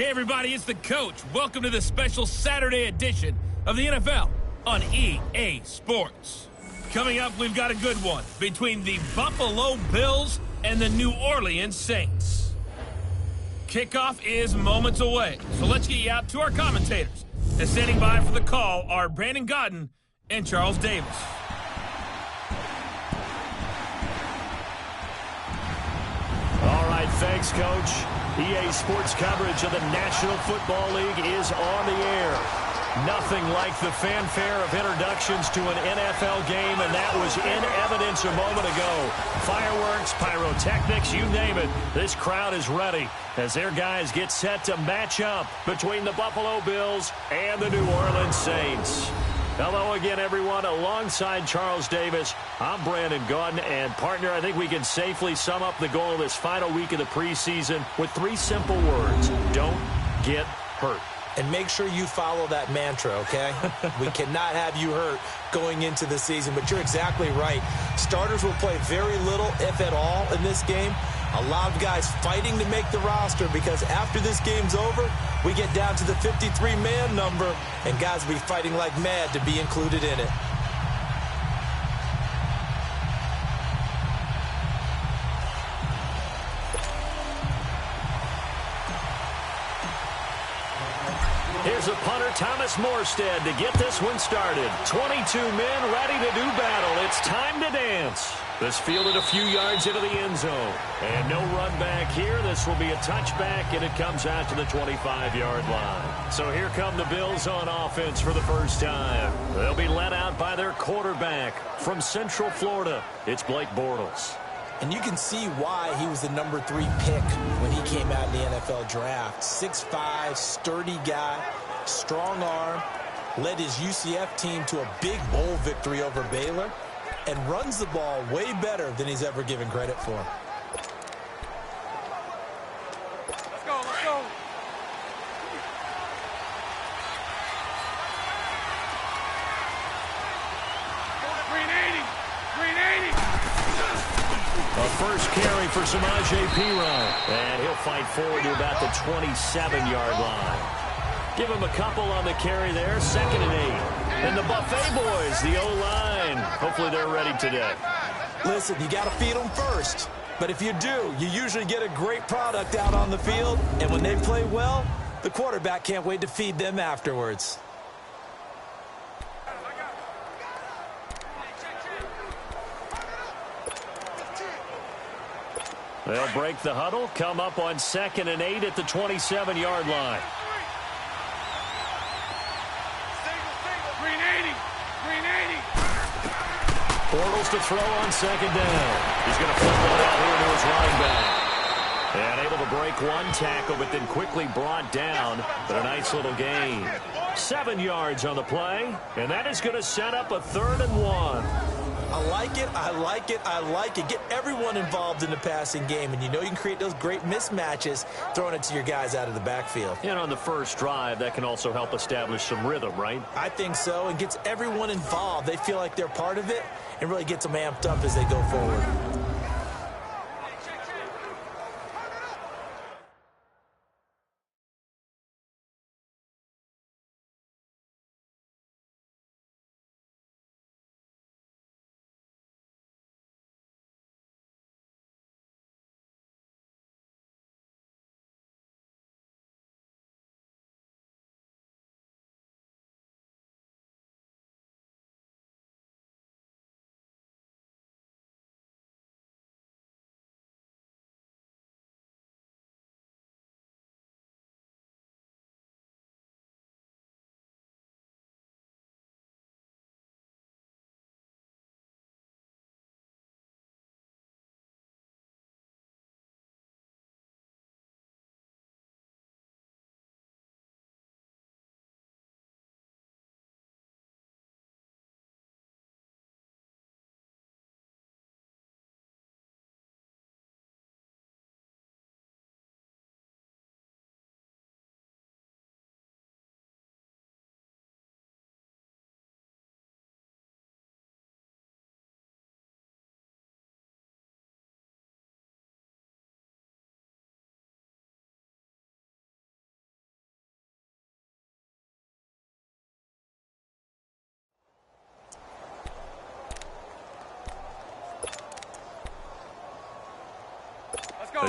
Hey everybody, it's the coach. Welcome to this special Saturday edition of the NFL on EA Sports. Coming up, we've got a good one between the Buffalo Bills and the New Orleans Saints. Kickoff is moments away, so let's get you out to our commentators. And standing by for the call are Brandon Godden and Charles Davis. All right, thanks, Coach. EA Sports coverage of the National Football League is on the air. Nothing like the fanfare of introductions to an NFL game, and that was in evidence a moment ago. Fireworks, pyrotechnics, you name it. This crowd is ready as their guys get set to match up between the Buffalo Bills and the New Orleans Saints. Hello again, everyone. Alongside Charles Davis, I'm Brandon Godden. And, partner, I think we can safely sum up the goal of this final week of the preseason with three simple words. Don't get hurt. And make sure you follow that mantra, okay? We cannot have you hurt going into the season. But you're exactly right. Starters will play very little, if at all, in this game. A lot of guys fighting to make the roster because after this game's over, we get down to the 53-man number, and guys will be fighting like mad to be included in it. Here's a punter, Thomas Morstead, to get this one started. 22 men ready to do battle. It's time to dance. This fielded a few yards into the end zone. And no run back here. This will be a touchback, and it comes out to the 25-yard line. So here come the Bills on offense for the first time. They'll be led out by their quarterback from Central Florida. It's Blake Bortles. And you can see why he was the number 3 pick when he came out in the NFL draft. 6'5", sturdy guy, strong arm, led his UCF team to a big bowl victory over Baylor, and runs the ball way better than he's ever given credit for. Let's go, let's go. A first carry for Samaje Perine. And he'll fight forward to about the 27-yard line. Give him a couple on the carry there. 2nd and 8. And the Buffet boys, the O-line. Hopefully they're ready today. Listen, you got to feed them first. But if you do, you usually get a great product out on the field. And when they play well, the quarterback can't wait to feed them afterwards. They'll break the huddle, come up on 2nd and 8 at the 27-yard line. Bortles to throw on 2nd down. He's going to flip that out here to his running back. And able to break one tackle, but then quickly brought down. But a nice little gain. 7 yards on the play, and that is going to set up a 3rd and 1. I like it, I like it, I like it. Get everyone involved in the passing game, and you know you can create those great mismatches throwing it to your guys out of the backfield. And on the first drive, that can also help establish some rhythm, right? I think so, and gets everyone involved. They feel like they're part of it, and really gets them amped up as they go forward.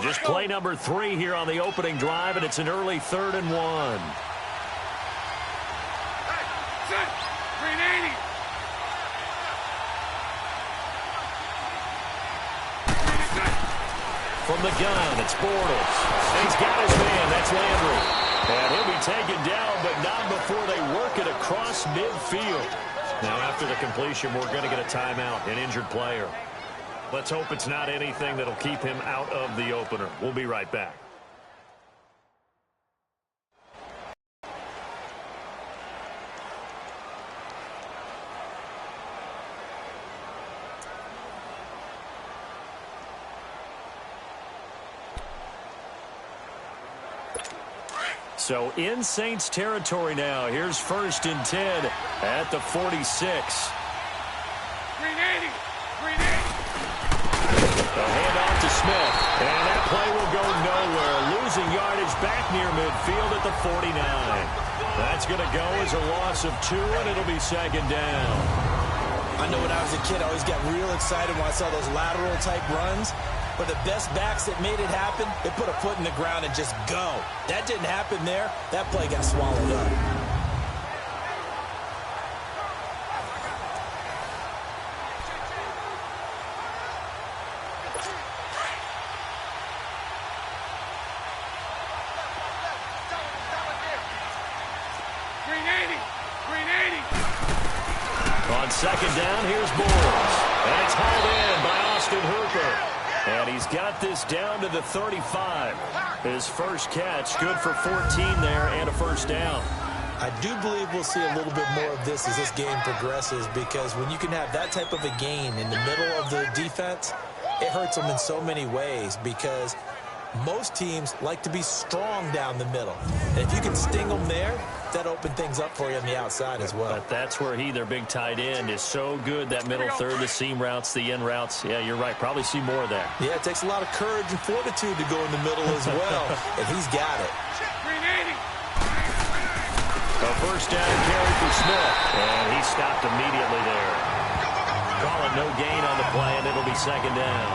Just play number 3 here on the opening drive, and it's an early 3rd and 1. Set. Green 80. From the gun, it's Bortles. And he's got his man. That's Landry. And he'll be taken down, but not before they work it across midfield. Now, after the completion, we're going to get a timeout, an injured player. Let's hope it's not anything that'll keep him out of the opener. We'll be right back. So in Saints territory now. Here's 1st and 10 at the 46. Green 80. Green 80. The handoff to Smith. And that play will go nowhere. Losing yardage back near midfield at the 49. That's going to go as a loss of 2, and it'll be 2nd down. I know when I was a kid, I always got real excited when I saw those lateral-type runs. But the best backs that made it happen, they put a foot in the ground and just go. That didn't happen there. That play got swallowed up. Green 80. Green 80. On 2nd down, here's Bortles. And it's hauled in by Austin Hooper. And he's got this down to the 35. His first catch, good for 14 there and a 1st down. I do believe we'll see a little bit more of this as this game progresses, because when you can have that type of a gain in the middle of the defense, it hurts them in so many ways, because most teams like to be strong down the middle. And if you can sting them there, that opens things up for you on the outside as well. But that's where their big tight end, is so good, that middle third, the seam routes, the in routes. Yeah, you're right. Probably see more of that. Yeah, it takes a lot of courage and fortitude to go in the middle as well, and he's got it. Green 80. A 1st down carry for Smith, and he stopped immediately there. Call it no gain on the play, and it'll be 2nd down.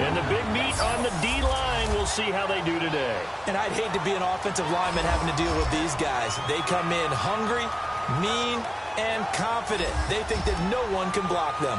And the big meat on the D-line, we'll see how they do today. And I'd hate to be an offensive lineman having to deal with these guys. They come in hungry, mean, and confident. They think that no one can block them.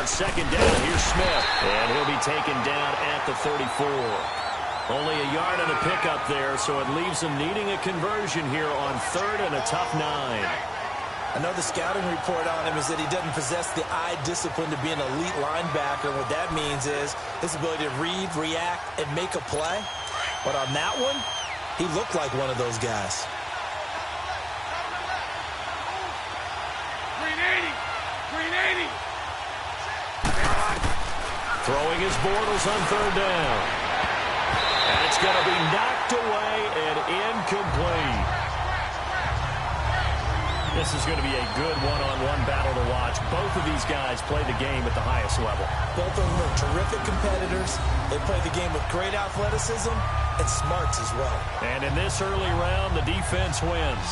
On 2nd down, here's Smith, and he'll be taken down at the 34. Only a yard and a pickup there, so it leaves him needing a conversion here on 3rd and a tough 9. I know the scouting report on him is that he doesn't possess the eye discipline to be an elite linebacker. What that means is his ability to read, react, and make a play. But on that one, he looked like one of those guys. Green 80. Green 80. Throwing his Bortles on 3rd down. And it's going to be knocked away and incomplete. This is going to be a good one-on-one battle to watch. Both of these guys play the game at the highest level. Both of them are terrific competitors. They play the game with great athleticism and smarts as well. And in this early round, the defense wins.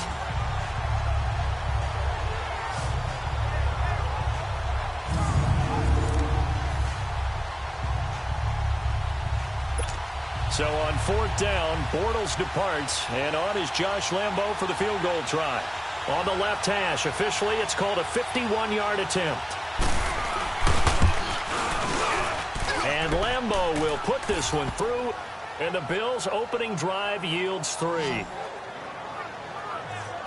So on 4th down, Bortles departs, and on is Josh Lambo for the field goal try. On the left hash, officially it's called a 51-yard attempt. And Lambo will put this one through, and the Bills' opening drive yields 3.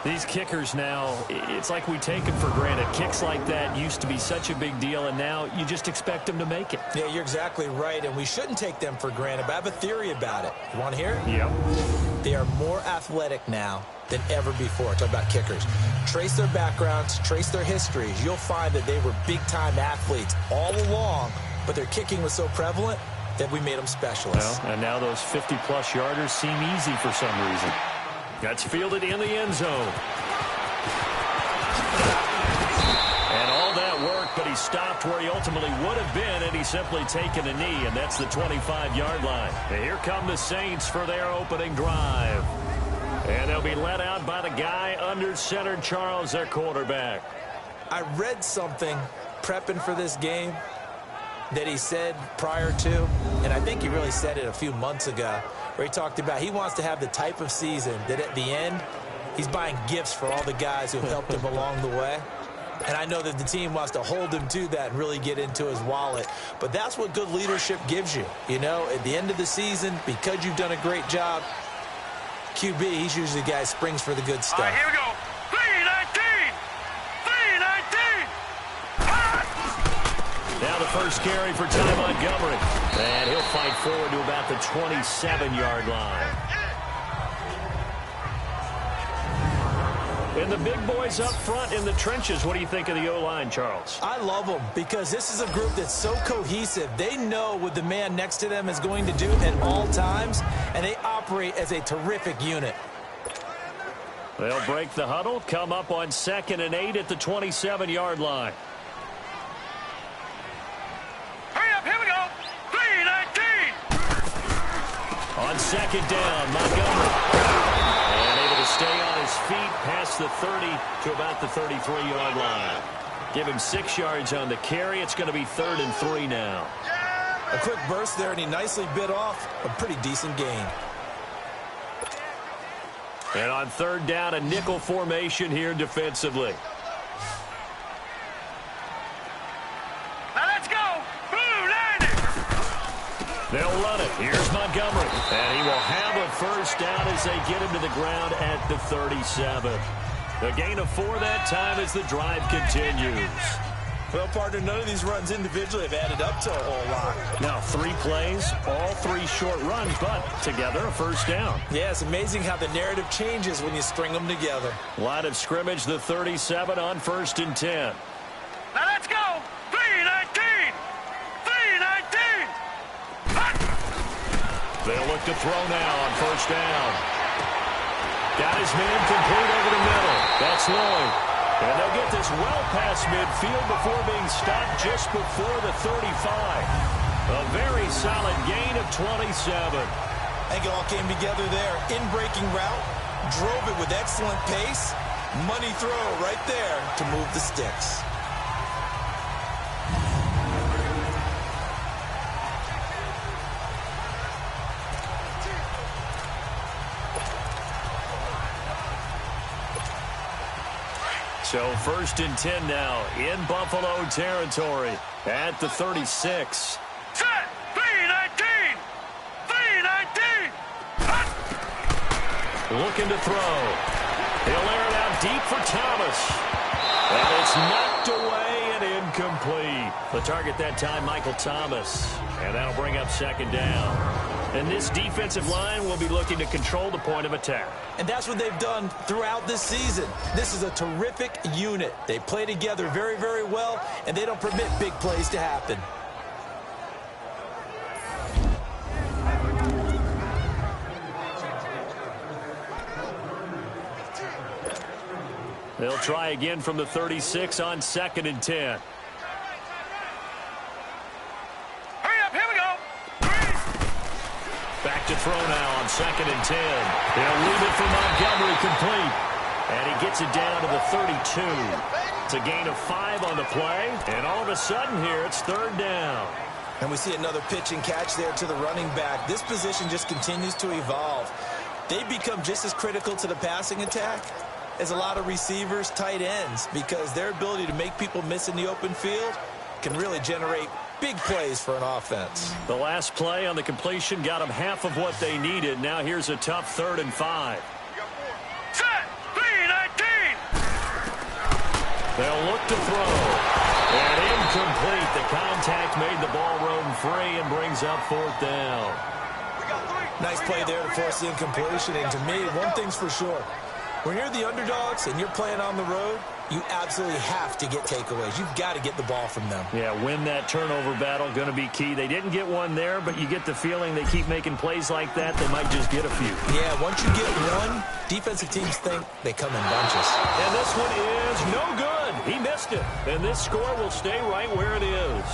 These kickers now, it's like we take them for granted. Kicks like that used to be such a big deal, and now you just expect them to make it. Yeah, you're exactly right, and we shouldn't take them for granted, but I have a theory about it. You want to hear it? Yep. They are more athletic now than ever before. Talk about kickers. Trace their backgrounds, trace their histories. You'll find that they were big-time athletes all along, but their kicking was so prevalent that we made them specialists. Well, and now those 50-plus yarders seem easy for some reason. That's fielded in the end zone. And all that work, but he stopped where he ultimately would have been, and he's simply taken a knee, and that's the 25-yard line. And here come the Saints for their opening drive. And they'll be led out by the guy under center, Charles, their quarterback. I read something prepping for this game that he said prior to, and I think he really said it a few months ago, where he talked about he wants to have the type of season that at the end, he's buying gifts for all the guys who helped him along the way. And I know that the team wants to hold him to that and really get into his wallet. But that's what good leadership gives you. You know, at the end of the season, because you've done a great job, QB, he's usually the guy who springs for the good stuff. All right, here we go. 319! 319! Now the first carry for Ty Montgomery. And he'll fight forward to about the 27-yard line. And the big boys up front in the trenches. What do you think of the O-line, Charles? I love them because this is a group that's so cohesive. They know what the man next to them is going to do at all times, and they operate as a terrific unit. They'll break the huddle, come up on 2nd and 8 at the 27-yard line. Hurry up, here we go. 319! On 2nd down, Montgomery. And able to stay on his feet past the 30 to about the 33-yard line. Give him 6 yards on the carry. It's going to be 3rd and 3 now. A quick burst there, and he nicely bit off a pretty decent gain. And on 3rd down, a nickel formation here defensively. Now let's go. Blue 90! They'll run it. Here's Montgomery. And he will have a first down as they get him to the ground at the 37. The gain of 4 that time as the drive continues. Well, partner, none of these runs individually have added up to a whole lot. Now 3 plays, all 3 short runs, but together a first down. Yeah, it's amazing how the narrative changes when you string them together. Line of scrimmage, the 37 on 1st and 10. Now let's go. 319! 319! They'll look to throw now on 1st down. Got his man complete over the middle. That's Lloyd. And they'll get this well past midfield before being stopped just before the 35. A very solid gain of 27. I think it all came together there. In-breaking route, drove it with excellent pace. Money throw right there to move the sticks. So 1st and 10 now in Buffalo territory at the 36. Set! 319! 319! Looking to throw. He'll air it out deep for Thomas. And it's knocked away and incomplete. The target that time, Michael Thomas. And that'll bring up 2nd down. And this defensive line will be looking to control the point of attack. And that's what they've done throughout this season. This is a terrific unit. They play together very, very well, and they don't permit big plays to happen. They'll try again from the 36 on 2nd and 10. Back to throw now on 2nd and 10. They'll leave it for Montgomery complete. And he gets it down to the 32. It's a gain of 5 on the play. And all of a sudden here, it's 3rd down. And we see another pitch and catch there to the running back. This position just continues to evolve. They become just as critical to the passing attack as a lot of receivers, tight ends, because their ability to make people miss in the open field can really generate big plays for an offense. The last play on the completion got them half of what they needed. Now here's a tough 3rd and 5. Set! 319! They'll look to throw. And incomplete. The contact made the ball roam free and brings up 4th down. Nice play there to force the incompletion. And to me, one thing's for sure. When you're the underdogs and you're playing on the road, you absolutely have to get takeaways. You've got to get the ball from them. Yeah, win that turnover battle, going to be key. They didn't get one there, but you get the feeling they keep making plays like that, they might just get a few. Yeah, once you get one, defensive teams think they come in bunches. And this one is no good. He missed it. And this score will stay right where it is.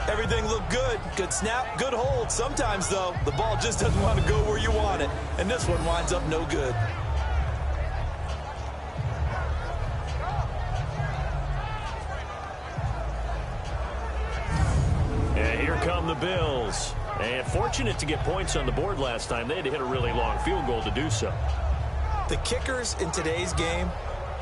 Everything looked good. Good snap, good hold. Sometimes, though, the ball just doesn't want to go where you want it. And this one winds up no good. And here come the Bills. And fortunate to get points on the board last time. They had to hit a really long field goal to do so. The kickers in today's game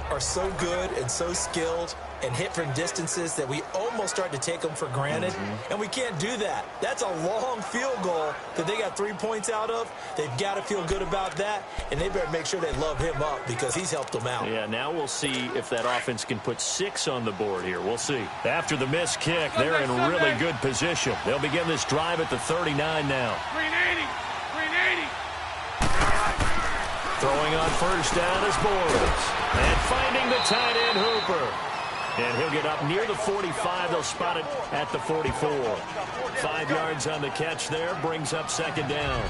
are so good and so skilled and hit from distances that we almost start to take them for granted. And we can't do that. That's a long field goal that they got 3 points out of. They've got to feel good about that, and they better make sure they love him up because he's helped them out. Yeah, now we'll see if that offense can put 6 on the board here. We'll see. After the missed kick, they're in really good position. They'll begin this drive at the 39 now. 380. 380. Throwing on first down is Bortles. And finding the tight end Hooper. And he'll get up near the 45. They'll spot it at the 44. 5 yards on the catch there. Brings up second down.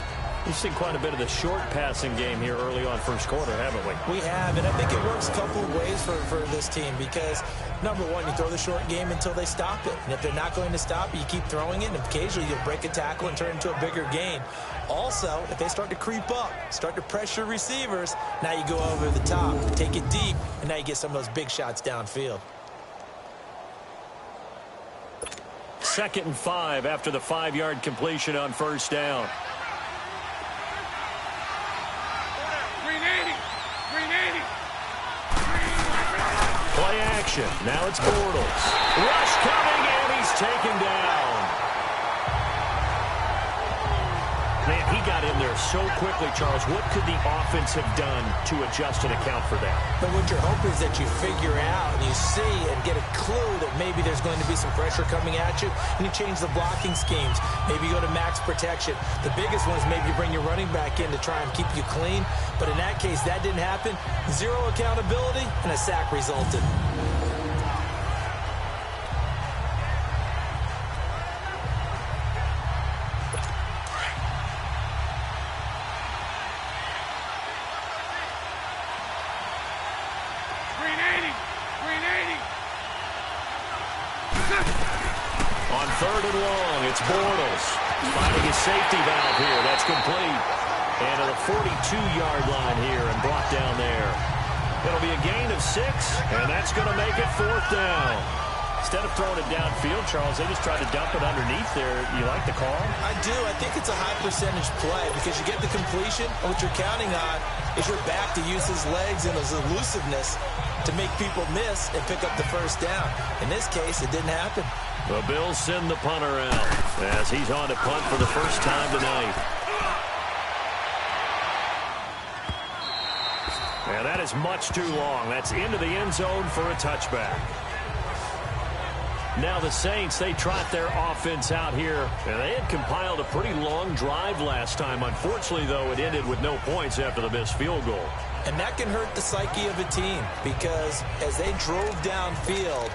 We've seen quite a bit of the short passing game here early on first quarter, haven't we? We have, and I think it works a couple of ways for this team because, number one, you throw the short game until they stop it. And if they're not going to stop it, you keep throwing it, and occasionally you'll break a tackle and turn it into a bigger gain. Also, if they start to creep up, start to pressure receivers, now you go over the top, take it deep, and now you get some of those big shots downfield. 2nd and 5 after the 5-yard completion on first down. 380. 380. Play action. Now it's Bortles. Rush coming, and he's taken down. Man, he got in there so quickly, Charles. What could the offense have done to adjust and account for that? But what you're hoping is that you figure out and you see and get a clue that maybe there's going to be some pressure coming at you, and you change the blocking schemes. Maybe you go to max protection. The biggest one is maybe you bring your running back in to try and keep you clean. But in that case, that didn't happen. 0 accountability, and a sack resulted. On 3rd and long, it's Bortles. Finding his safety valve here. That's complete. And to the 42-yard line here and brought down there. It'll be a gain of 6, and that's going to make it 4th down. Instead of throwing it downfield, Charles, they just tried to dump it underneath there. You like the call? I do. I think it's a high percentage play because you get the completion, and what you're counting on is your back to use his legs and his elusiveness to make people miss and pick up the first down. In this case, it didn't happen. The Bills send the punter out as he's on to punt for the first time tonight. And that is much too long. That's into the end zone for a touchback. Now the Saints, they trot their offense out here. And they had compiled a pretty long drive last time. Unfortunately, though, it ended with no points after the missed field goal. And that can hurt the psyche of a team because as they drove downfield,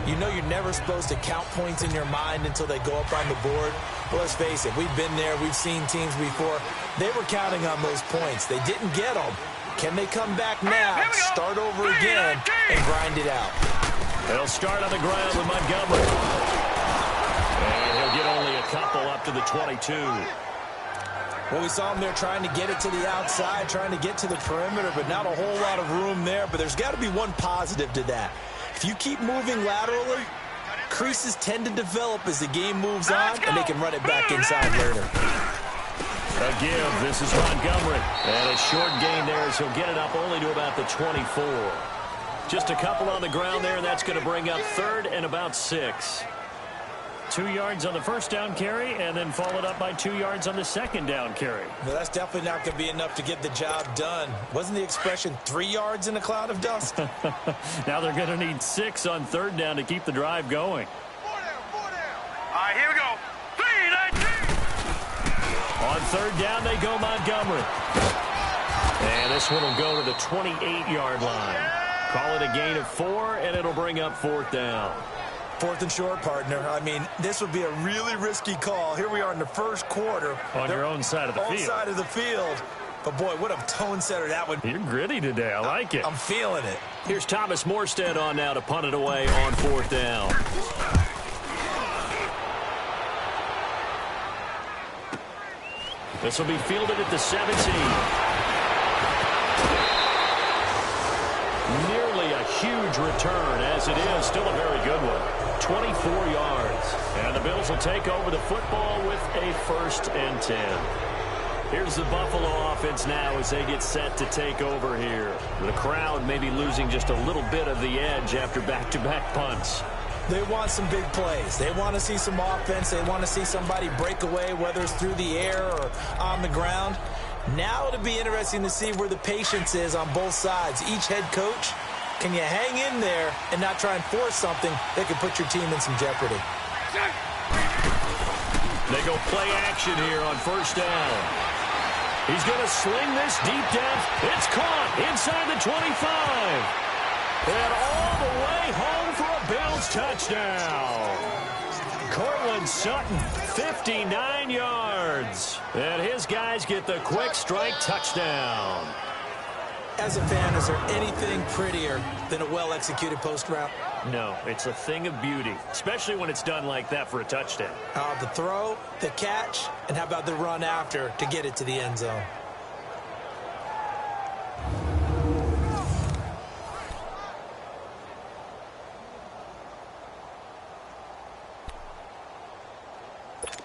you know you're never supposed to count points in your mind until they go up on the board. But let's face it, we've been there. We've seen teams before. They were counting on those points. They didn't get them. Can they come back now, start over again, and grind it out? They'll start on the ground with Montgomery. And he'll get only a couple up to the 22. Well, we saw him there trying to get it to the outside, trying to get to the perimeter, but not a whole lot of room there. But there's got to be one positive to that. If you keep moving laterally, creases tend to develop as the game moves on, and they can run it back inside later. A give. This is Montgomery. And a short gain there as he'll get it up only to about the 24. Just a couple on the ground there, and that's going to bring up 3rd and about 6. 2 yards on the first down carry, and then followed up by 2 yards on the second down carry. Well, that's definitely not going to be enough to get the job done. Wasn't the expression 3 yards in a cloud of dust? Now they're going to need 6 on 3rd down to keep the drive going. 4 down. All right, here we go. 3-19. On 3rd down, they go Montgomery. And this one will go to the 28-yard line. Call it a gain of 4, and it'll bring up 4th down. 4th and short, partner. I mean, this would be a really risky call. Here we are in the first quarter. On your own side of the field. Own side of the field. But, boy, what a tone setter that would be. You're gritty today. I like it. I'm feeling it. Here's Thomas Morstead on now to punt it away on 4th down. This will be fielded at the 17. Nearly a huge return, as it is. Still a very good one. 24 yards. And the Bills will take over the football with a 1st and 10. Here's the Buffalo offense now as they get set to take over here. The crowd may be losing just a little bit of the edge after back-to-back punts. They want some big plays. They want to see some offense. They want to see somebody break away, whether it's through the air or on the ground. Now it'll be interesting to see where the patience is on both sides. Each head coach, can you hang in there and not try and force something that could put your team in some jeopardy? They go play action here on 1st down. He's going to sling this deep down. It's caught inside the 25. And all the way home for a Bills touchdown. Cortland Sutton, 59 yards. And his guys get the quick strike touchdown. As a fan, is there anything prettier than a well-executed post route? No, it's a thing of beauty, especially when it's done like that for a touchdown. The throw, the catch, and how about the run after to get it to the end zone?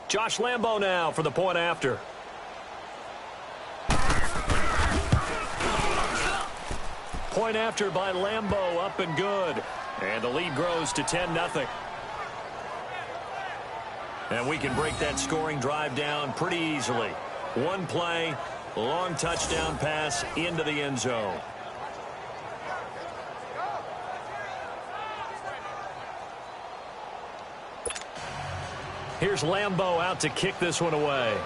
Josh Lambo now for the point after. Point after by Lambo, up and good. And the lead grows to 10-0. And we can break that scoring drive down pretty easily. One play, long touchdown pass into the end zone. Here's Lambo out to kick this one away.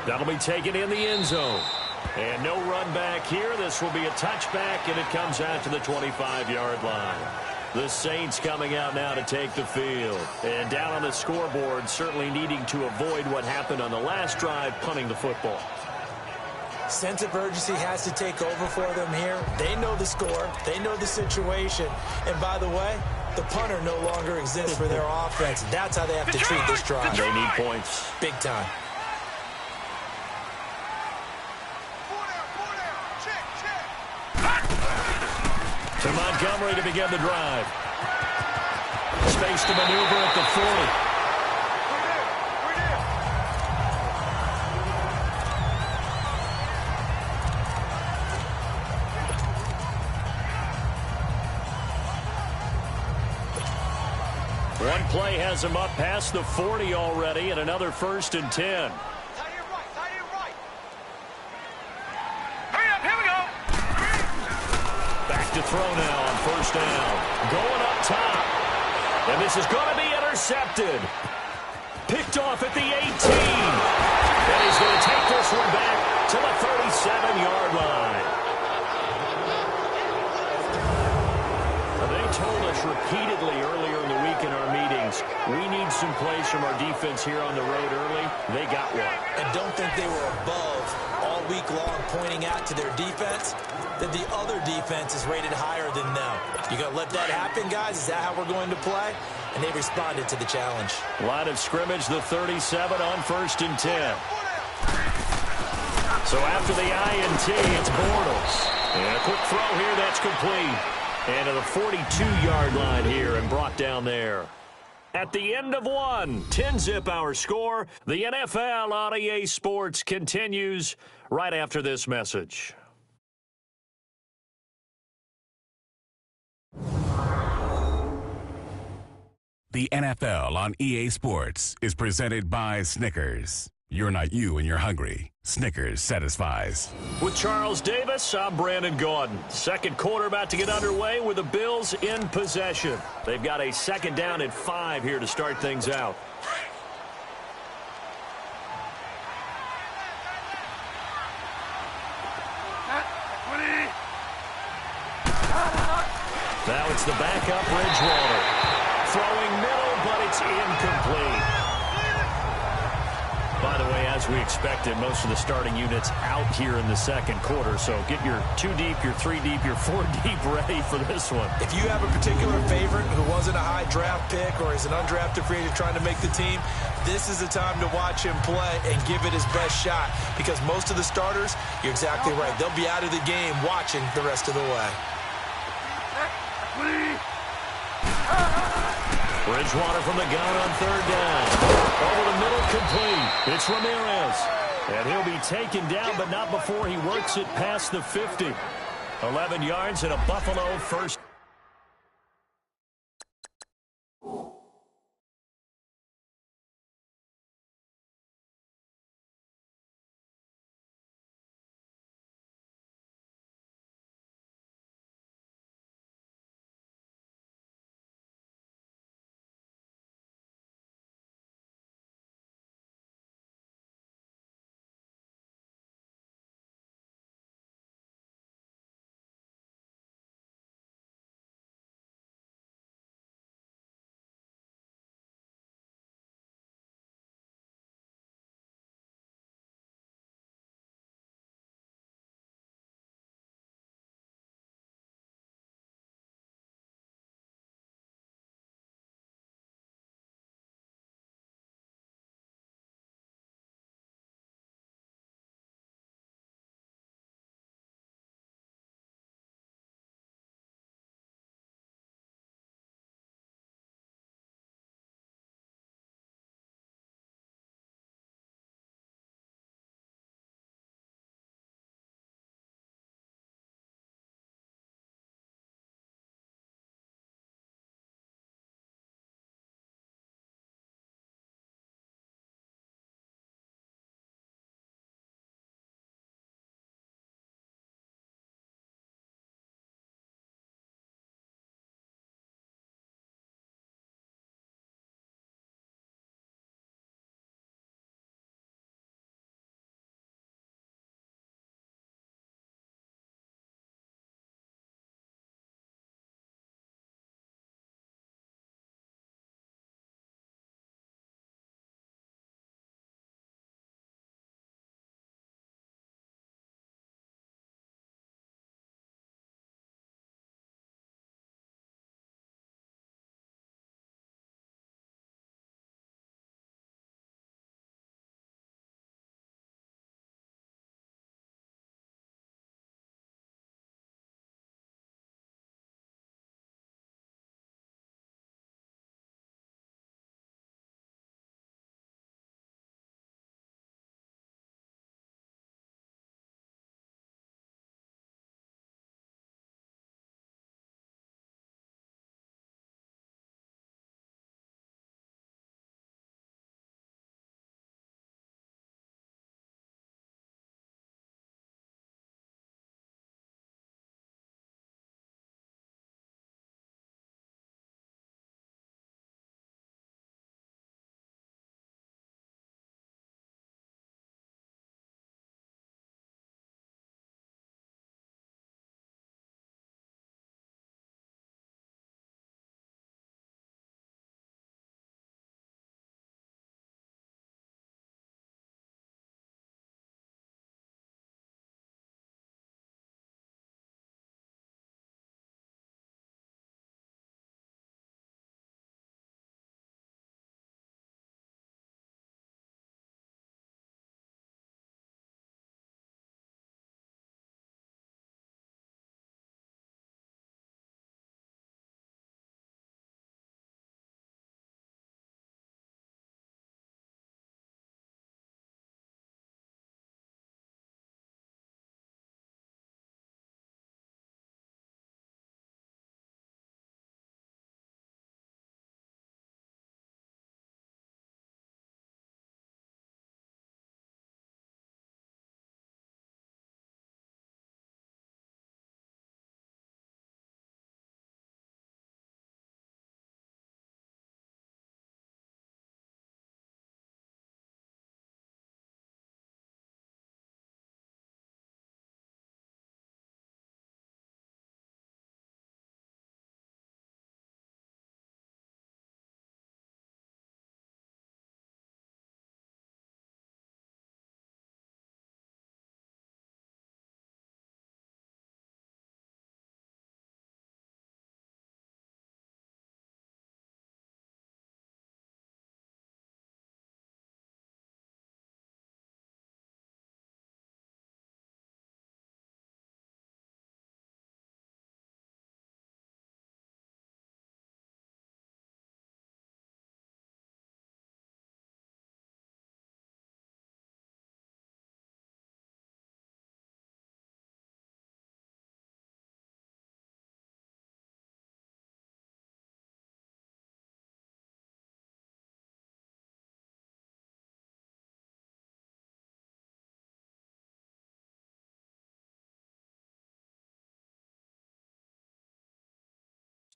That'll be taken in the end zone. And no run back here. This will be a touchback, and it comes out to the 25-yard line. The Saints coming out now to take the field. And down on the scoreboard, certainly needing to avoid what happened on the last drive, punting the football. Sense of urgency has to take over for them here. They know the score. They know the situation. And by the way, the punter no longer exists for their offense. That's how they have to treat this drive. They need points. Big time. To Montgomery to begin the drive. Space to maneuver at the 40. One play has him up past the 40 already, and another 1st and 10. To throw now on 1st down. Going up top. And this is going to be intercepted. Picked off at the 18. And he's going to take this one back to the 37-yard line. They told us repeatedly earlier in the week in our meetings, we need some plays from our defense here on the road early. They got one. And don't think they were above all week long pointing out to their defense that the other defense is rated higher than them. You going to let that happen, guys? Is that how we're going to play? And they responded to the challenge. Line of scrimmage, the 37 on 1st and 10. So after the INT, it's Bortles. And a quick throw here, that's complete. And to the 42-yard line here and brought down there. At the end of one, 10-zip our score. The NFL on EA Sports continues right after this message. The NFL on EA Sports is presented by Snickers. You're not you when you're hungry. Snickers satisfies. With Charles Davis, I'm Brandon Gaudin. Second quarter about to get underway with the Bills in possession. They've got a 2nd down and 5 here to start things out. Now it's the backup Bridgewater. Throwing middle, but it's incomplete. By the way, as we expected, most of the starting units out here in the second quarter. So get your 2 deep, your 3 deep, your 4 deep ready for this one. If you have a particular favorite who wasn't a high draft pick or is an undrafted free agent trying to make the team, this is the time to watch him play and give it his best shot. Because most of the starters, you're exactly right, they'll be out of the game watching the rest of the way. Bridgewater from the gun on third down. Over the middle, complete. It's Ramirez. And he'll be taken down, but not before he works it past the 50. 11 yards and a Buffalo first.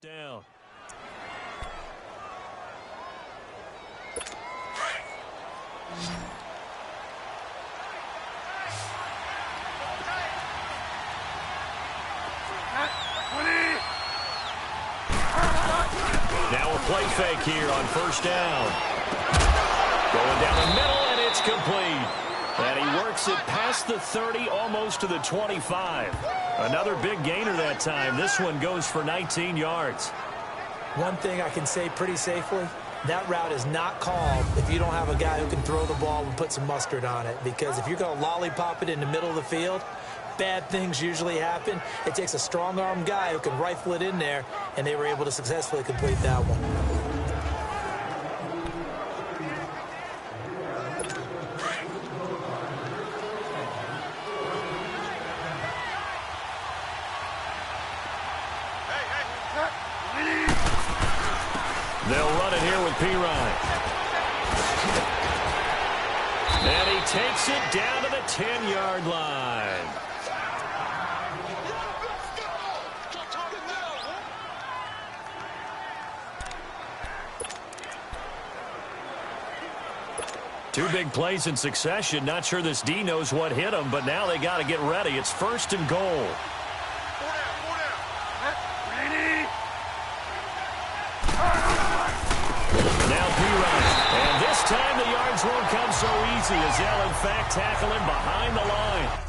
down. Now a play fake here on first down. Going down the middle, and it's complete. And he works it past the 30, almost to the 25. Another big gainer that time. This one goes for 19 yards. One thing I can say pretty safely, that route is not called if you don't have a guy who can throw the ball and put some mustard on it. Because if you're going to lollipop it in the middle of the field, bad things usually happen. It takes a strong-arm guy who can rifle it in there, and they were able to successfully complete that one. They'll run it here with P-Ryan. And he takes it down to the 10-yard line. Two big plays in succession. Not sure this D knows what hit him, but now they got to get ready. It's first and goal. And this time the yards won't come so easy as they'll in fact tackle him behind the line.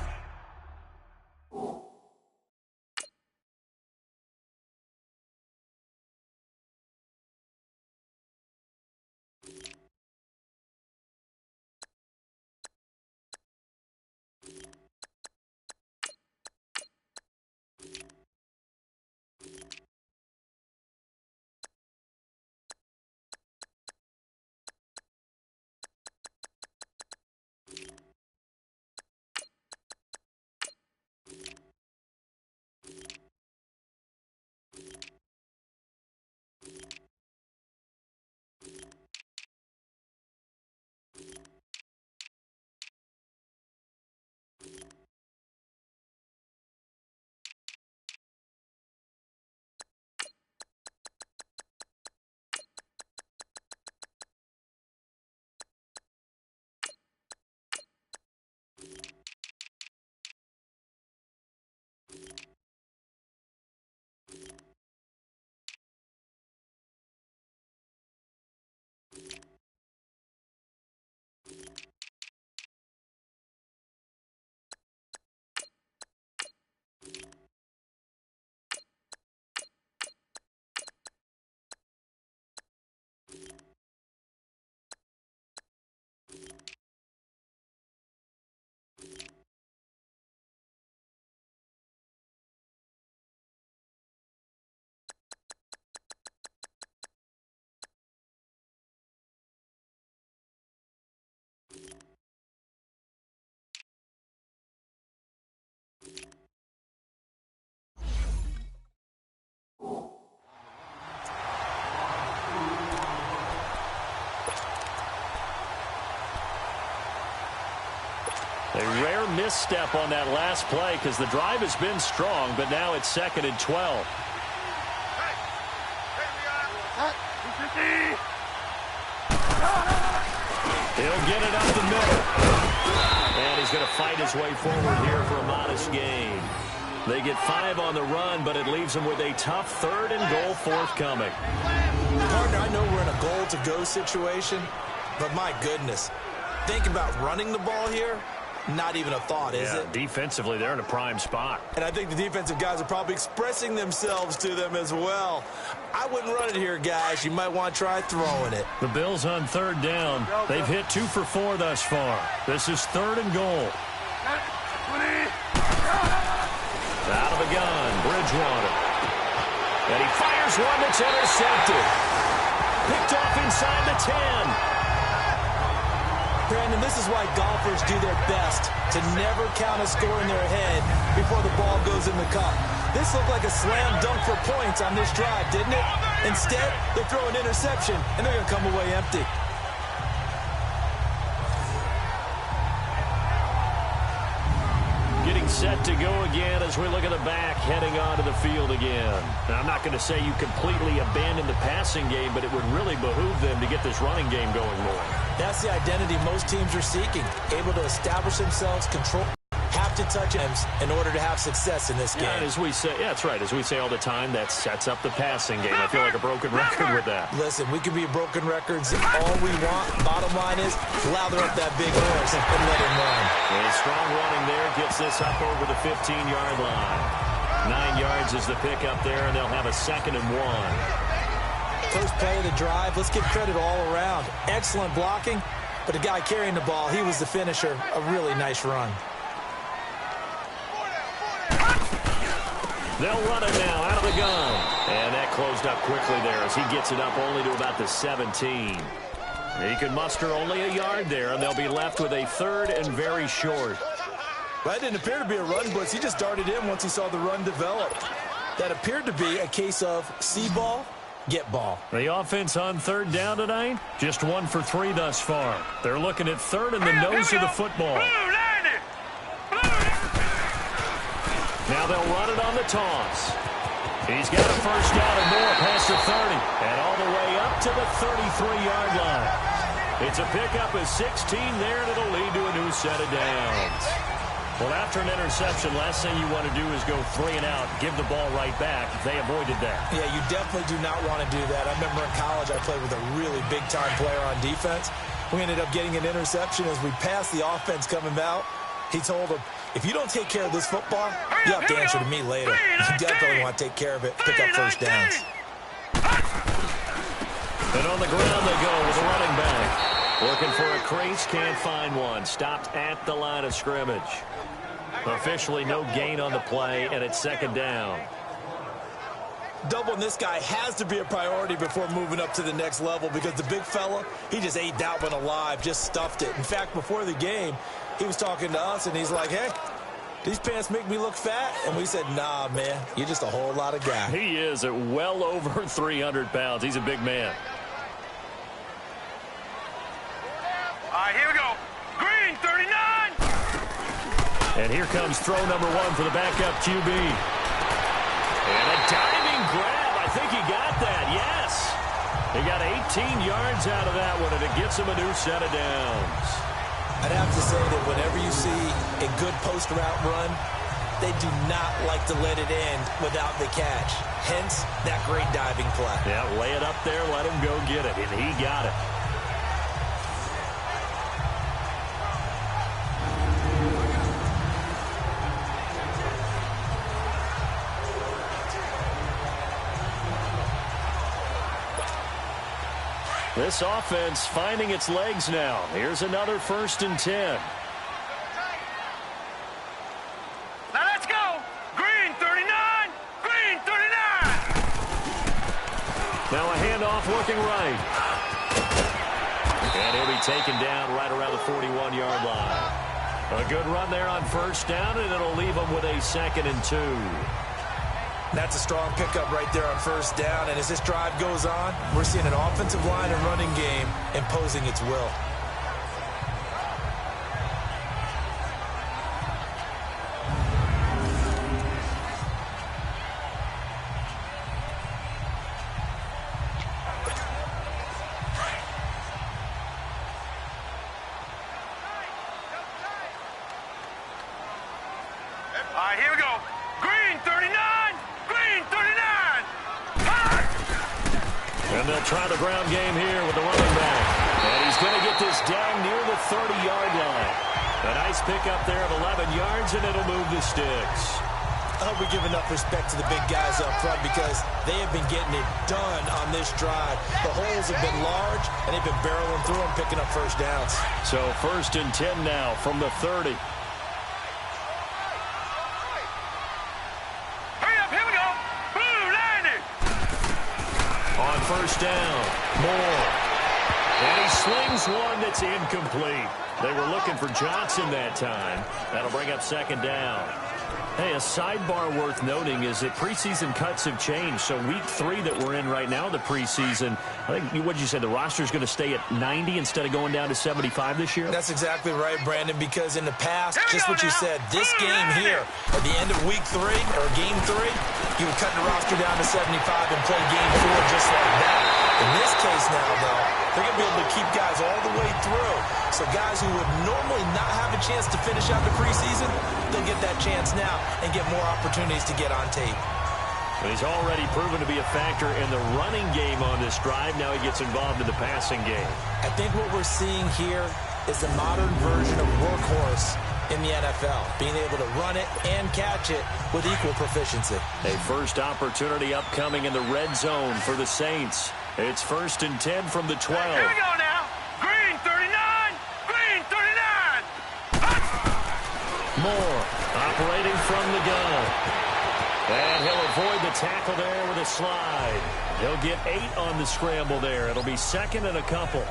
A rare misstep on that last play because the drive has been strong, but now it's 2nd and 12. He'll get it up the middle. And he's going to fight his way forward here for a modest gain. They get 5 on the run, but it leaves them with a tough 3rd and goal forthcoming. Partner, I know we're in a goal-to-go situation, but my goodness, think about running the ball here. Not even a thought, is it? Defensively, they're in a prime spot. And I think the defensive guys are probably expressing themselves to them as well. I wouldn't run it here, guys. You might want to try throwing it. The Bills on 3rd down. They've hit 2 for 4 thus far. This is 3rd and goal. Out of the gun, Bridgewater. And he fires one that's intercepted. Picked off inside the 10. Brandon, this is why golfers do their best to never count a score in their head before the ball goes in the cup. This looked like a slam dunk for points on this drive, didn't it? Instead, they throw an interception, and they're going to come away empty. Getting And set to go again as we look at the back heading onto the field again. Now, I'm not going to say you completely abandon the passing game, but it would really behoove them to get this running game going more. That's the identity most teams are seeking, able to establish themselves, control, have to touch him in order to have success in this game. And as we say, yeah, that's right. As we say all the time, that sets up the passing game. I feel like a broken record with that. Listen, we can be broken records all we want. Bottom line is, lather up that big horse and let him run. A strong running there gets this up over the 15-yard line. 9 yards is the pickup there, and they'll have a 2nd and 1. First play of the drive, let's give credit all around. Excellent blocking, but the guy carrying the ball, he was the finisher. A really nice run. They'll run it now out of the gun. And that closed up quickly there as he gets it up only to about the 17. He can muster only a yard there, and they'll be left with a 3rd and very short. That didn't appear to be a run blitz. He just darted in once he saw the run develop. That appeared to be a case of see ball, get ball. The offense on 3rd down tonight, just 1 for 3 thus far. They're looking at 3rd in the nose of the football. Now they'll run it on the toss. He's got a 1st down and more past the 30. And all the way up to the 33-yard line. It's a pickup of 16 there, and it'll lead to a new set of downs. Well, after an interception, last thing you want to do is go 3 and out, give the ball right back. They avoided that. Yeah, you definitely do not want to do that. I remember in college I played with a really big-time player on defense. We ended up getting an interception as we passed the offense coming out. He told him, if you don't take care of this football, you have to answer to me later. You definitely want to take care of it, pick up 1st downs. And on the ground they go with a running back. Looking for a crease, can't find one. Stopped at the line of scrimmage. Officially no gain on the play, and it's 2nd down. Doubling this guy has to be a priority before moving up to the next level because the big fella, he just ate that one alive, just stuffed it. In fact, before the game, he was talking to us, and he's like, hey, these pants make me look fat? And we said, nah, man, you're just a whole lot of guy. He is at well over 300 pounds. He's a big man. All right, here we go. Green, 39. And here comes throw number 1 for the backup QB. And a diving grab. I think he got that, yes. He got 18 yards out of that one, and it gets him a new set of downs. I'd have to say that whenever you see a good post route run, they do not like to let it end without the catch. Hence, that great diving play. Yeah, lay it up there, let him go get it, and he got it. This offense finding its legs now. Here's another 1st and 10. Now let's go. Green, 39. Green, 39. Now a handoff looking right. And he'll be taken down right around the 41-yard line. A good run there on 1st down, and it'll leave him with a 2nd and 2. That's a strong pickup right there on 1st down. And as this drive goes on, we're seeing an offensive line and running game imposing its will. All right, here we go. Green, 39. Green, 39. And they'll try the ground game here with the running back. And he's going to get this down near the 30-yard line. A nice pickup there of 11 yards, and it'll move the sticks. I hope we give enough respect to the big guys up front because they have been getting it done on this drive. The holes have been large, and they've been barreling through them, picking up 1st downs. So 1st and 10 now from the 30. Hurry up, here we go. Blue, 90. On 1st down, Moore. And he slings one that's incomplete. They were looking for Johnson that time. That'll bring up 2nd down. Hey, a sidebar worth noting is that preseason cuts have changed. So week 3 that we're in right now, the preseason, I think, what did you say, the roster's going to stay at 90 instead of going down to 75 this year? That's exactly right, Brandon, because in the past, just what you said, this game here, at the end of week 3, or game 3, you would cut the roster down to 75 and play game 4 just like that. In this case now, though, they're going to be able to keep guys all the way through. So guys who would normally not have a chance to finish out the preseason, they'll get that chance now and get more opportunities to get on tape. But he's already proven to be a factor in the running game on this drive. Now he gets involved in the passing game. I think what we're seeing here is the modern version of workhorse in the NFL, being able to run it and catch it with equal proficiency. A first opportunity upcoming in the red zone for the Saints. It's 1st and 10 from the 12. Here we go now. Green 39. Green 39. Moore operating from the gun. And he'll avoid the tackle there with a slide. He'll get 8 on the scramble there. It'll be 2nd and a couple.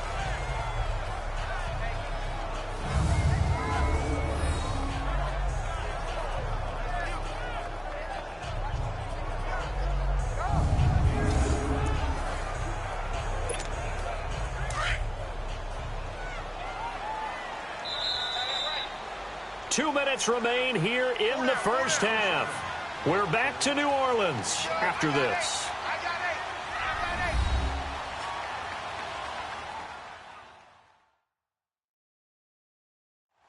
Two minutes remain here in the first half. We're back to New Orleans after this.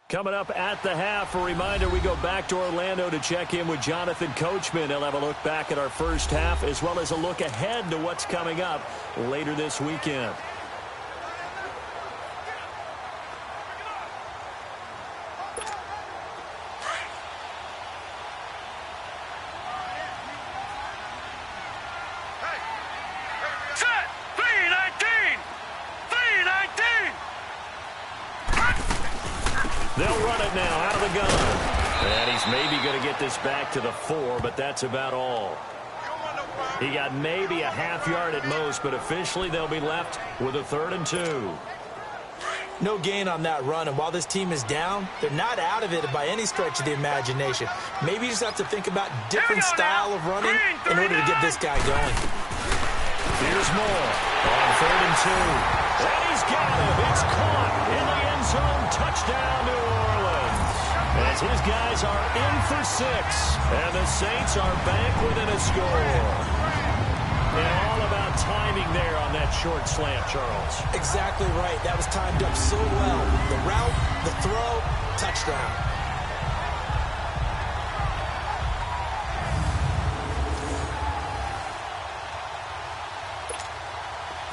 Coming up at the half, a reminder, we go back to Orlando to check in with Jonathan Coachman. He'll have a look back at our first half as well as a look ahead to what's coming up later this weekend. Maybe going to get this back to the 4, but that's about all. He got maybe a half yard at most, but officially they'll be left with a 3rd and 2. No gain on that run, and while this team is down, they're not out of it by any stretch of the imagination. Maybe you just have to think about different style of running in order to get this guy going. Here's Moore on 3rd and 2. And he's got it. It's caught in the end zone. Touchdown, New Orleans. As his guys are in for 6, and the Saints are back within a score. And all about timing there on that short slant, Charles. Exactly right. That was timed up so well. The route, the throw, touchdown.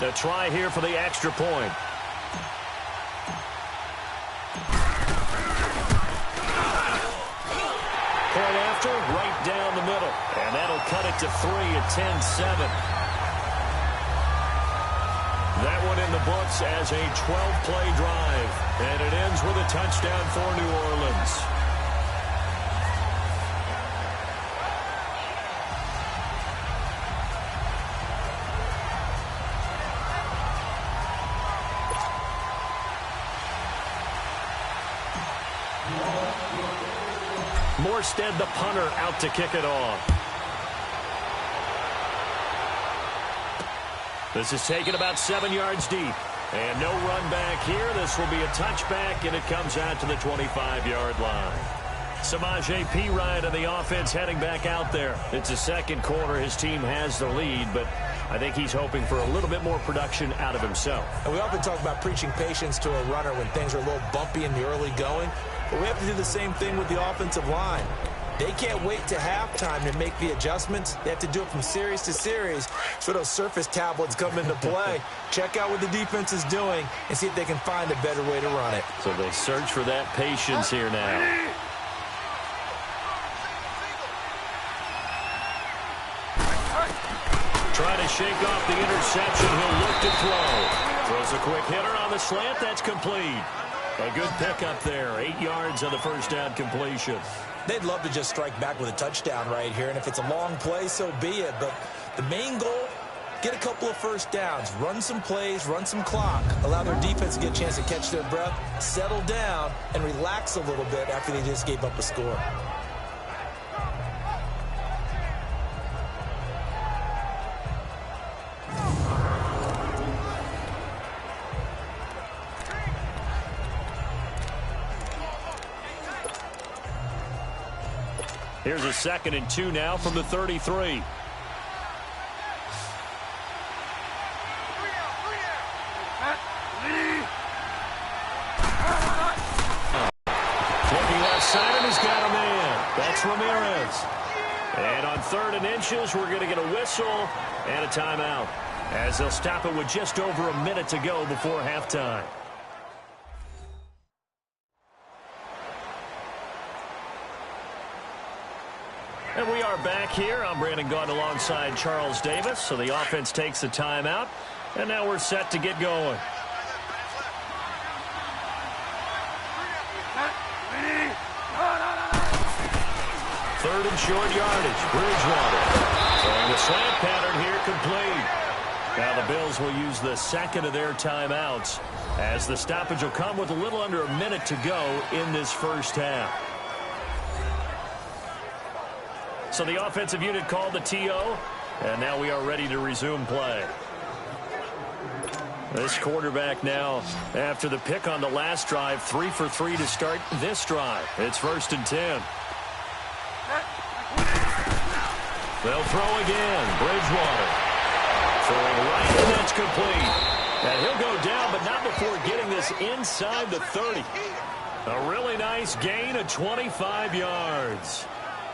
The try here for the extra point. Point after, right down the middle. And that'll cut it to 3 at 10-7. That one in the books as a 12-play drive. And it ends with a touchdown for New Orleans. Morstead, the punter, out to kick it off. This is taken about 7 yards deep. And no run back here. This will be a touchback, and it comes out to the 25-yard line. Samaje Perine and the offense heading back out there. It's the second quarter. His team has the lead, but I think he's hoping for a little bit more production out of himself. And we often talk about preaching patience to a runner when things are a little bumpy in the early going. But we have to do the same thing with the offensive line. They can't wait to halftime to make the adjustments. They have to do it from series to series so those surface tablets come into play. Check out what the defense is doing and see if they can find a better way to run it. So they search for that patience here now. Trying to shake off the interception. He'll look to throw. Throws a quick hitter on the slant. That's complete. A good pickup there. 8 yards on the first down completion. They'd love to just strike back with a touchdown right here, and if it's a long play, so be it. But the main goal, get a couple of first downs, run some plays, run some clock, allow their defense to get a chance to catch their breath, settle down, and relax a little bit after they just gave up a score. Here's a 2nd and 2 now from the 33. Looking left side, and he's got a man. That's Ramirez. And on 3rd and inches, we're going to get a whistle and a timeout, as they'll stop it with just over a minute to go before halftime. And we are back here. I'm Brandon Gaudin alongside Charles Davis. So the offense takes a timeout, and now we're set to get going. Third and short yardage. Bridgewater. Throwing the slant pattern here complete. Now the Bills will use the 2nd of their timeouts, as the stoppage will come with a little under a minute to go in this first half. So the offensive unit called the TO, and now we are ready to resume play. This quarterback now, after the pick on the last drive, 3 for 3 to start this drive. It's 1st and 10. They'll throw again. Bridgewater. Throwing right, and that's complete. And he'll go down, but not before getting this inside the 30. A really nice gain of 25 yards.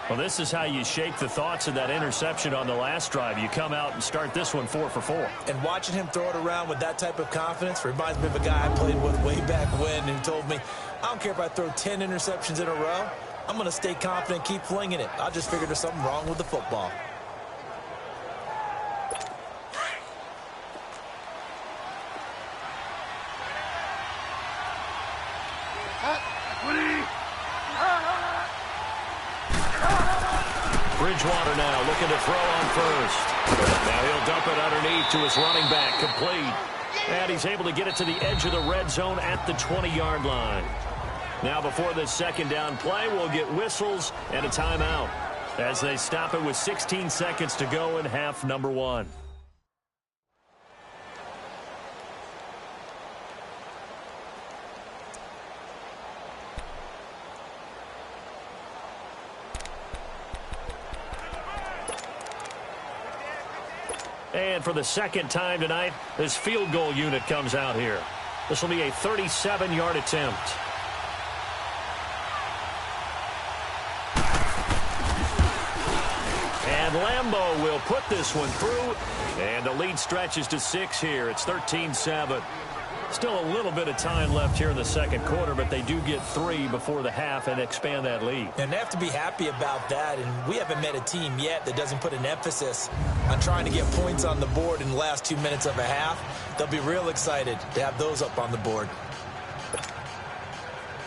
Well, this is how you shake the thoughts of that interception on the last drive. You come out and start this one 4 for 4. And watching him throw it around with that type of confidence reminds me of a guy I played with way back when who told me, I don't care if I throw 10 interceptions in a row. I'm going to stay confident and keep flinging it. I just figured there's something wrong with the football. Bridgewater now looking to throw on first. Now he'll dump it underneath to his running back, complete. And he's able to get it to the edge of the red zone at the 20-yard line. Now before this 2nd down play, we'll get whistles and a timeout, as they stop it with 16 seconds to go in half number 1. And for the 2nd time tonight, this field goal unit comes out here. This will be a 37-yard attempt. And Lambeau will put this one through. And the lead stretches to 6 here. It's 13-7. Still a little bit of time left here in the 2nd quarter, but they do get 3 before the half and expand that lead. And they have to be happy about that. And we haven't met a team yet that doesn't put an emphasis on trying to get points on the board in the last 2 minutes of a half. They'll be real excited to have those up on the board.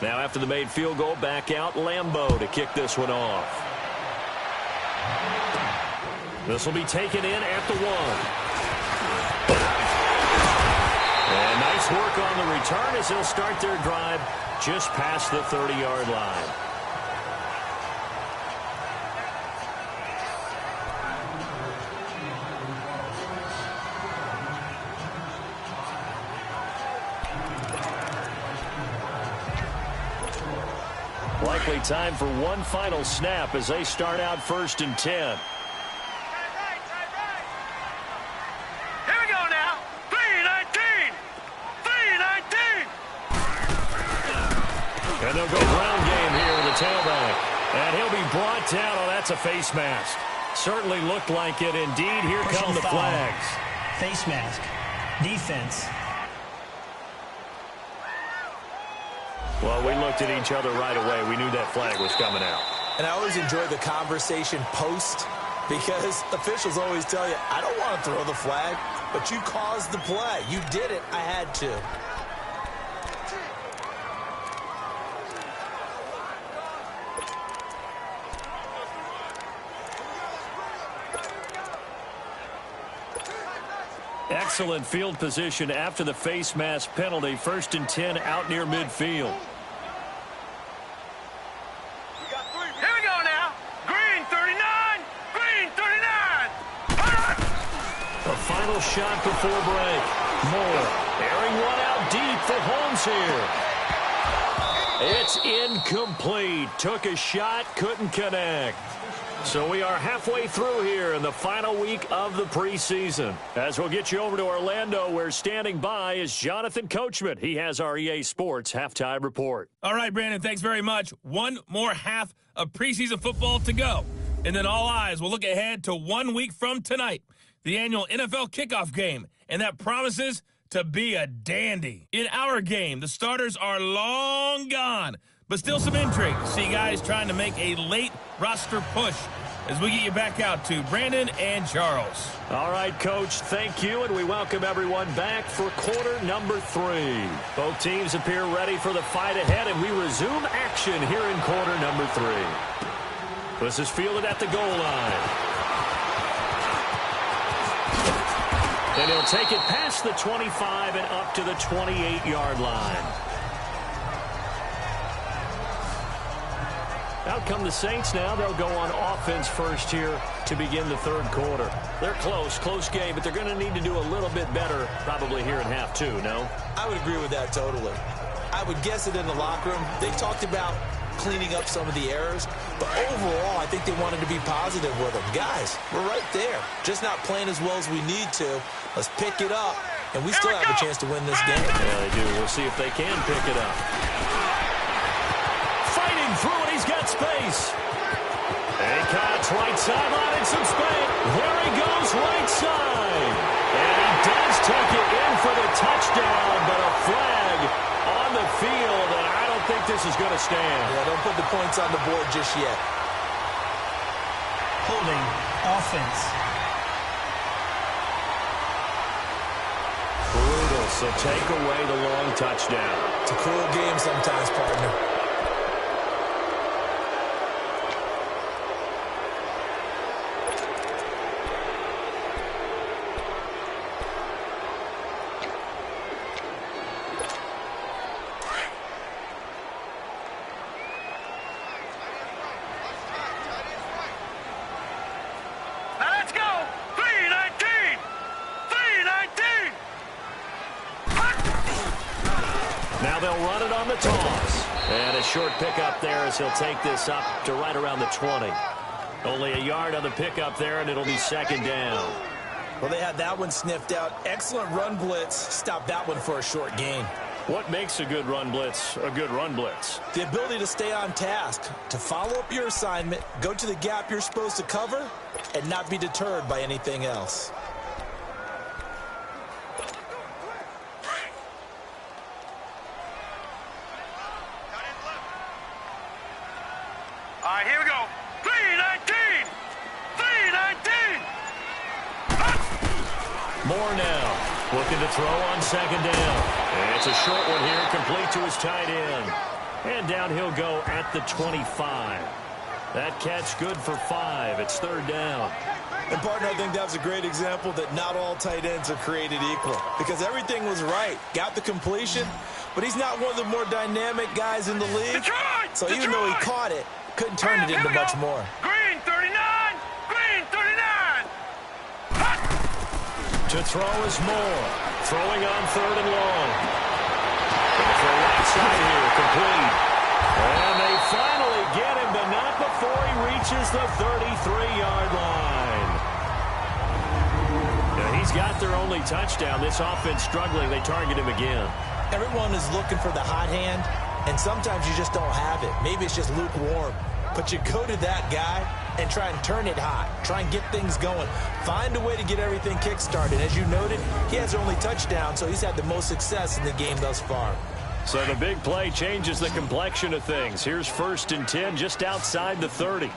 Now after the made field goal, back out Lambeau to kick this one off. This will be taken in at the 1. And nice work on the return as they'll start their drive just past the 30-yard line. Likely time for one final snap as they start out 1st and 10. And they'll go ground game here with the tailback. And he'll be brought down. Oh, that's a face mask. Certainly looked like it. Indeed, here come the flags. Face mask. Defense. Well, we looked at each other right away. We knew that flag was coming out. And I always enjoy the conversation post, because officials always tell you, I don't want to throw the flag, but you caused the play. You did it. I had to. Excellent field position after the face mask penalty. 1st and 10 out near midfield. Here we go now. Green 39. Green 39. A final shot before break. Moore airing one out deep for Holmes here. It's incomplete. Took a shot, couldn't connect. So we are halfway through here in the final week of the preseason. As we'll get you over to Orlando, where standing by is Jonathan Coachman. He has our EA Sports halftime report. All right, Brandon, thanks very much. One more half of preseason football to go. And then all eyes will look ahead to 1 week from tonight, the annual NFL kickoff game. And that promises to be a dandy. In our game, the starters are long gone, but still some intrigue. See guys trying to make a late roster push as we get you back out to Brandon and Charles. All right, Coach, thank you, and we welcome everyone back for quarter number 3. Both teams appear ready for the fight ahead, and we resume action here in quarter number 3. This is fielded at the goal line. And he'll take it past the 25 and up to the 28-yard line. Out come the Saints now. They'll go on offense first here to begin the third quarter. They're close game, but they're going to need to do a little bit better probably here in half 2, no? I would agree with that totally. I would guess it in the locker room. They talked about cleaning up some of the errors, but overall, I think they wanted to be positive with them. Guys, we're right there. Just not playing as well as we need to. Let's pick it up, and we still have a chance to win this game. Yeah, they do. We'll see if they can pick it up. Fighting through it, he's got space. And he cuts right sideline and some space. There he goes, right side. And he does take it in for the touchdown, but a flag on the field, and I don't think this is going to stand. Yeah, don't put the points on the board just yet. Holding offense. Brutal, so take away the long touchdown. It's a cruel game sometimes, partner. Now they'll run it on the toss. And a short pickup there as he'll take this up to right around the 20. Only a yard on the pickup there, and it'll be second down. Well, they had that one sniffed out. Excellent run blitz. Stop that one for a short gain. What makes a good run blitz a good run blitz? The ability to stay on task, to follow up your assignment, go to the gap you're supposed to cover, and not be deterred by anything else. All right, here we go. 3-19! 3-19! Moore now, looking to throw on second down. And it's a short one here, complete to his tight end. And down he'll go at the 25. That catch good for 5. It's third down. And, partner, I think that was a great example that not all tight ends are created equal. Because everything was right. Got the completion, but he's not one of the more dynamic guys in the league. So even though he caught it, couldn't turn it into much more. Green 39! Green 39! To throw is Moore. Throwing on third and long. Going for a right side here, complete. And they finally get him, but not before he reaches the 33-yard line. Now, he's got their only touchdown. This offense struggling. They target him again. Everyone is looking for the hot hand, and sometimes you just don't have it. Maybe it's just lukewarm. But you go to that guy and try and turn it hot. Try and get things going. Find a way to get everything kick-started. As you noted, he has their only touchdown, so he's had the most success in the game thus far. So the big play changes the complexion of things. Here's 1st and 10 just outside the 30. Here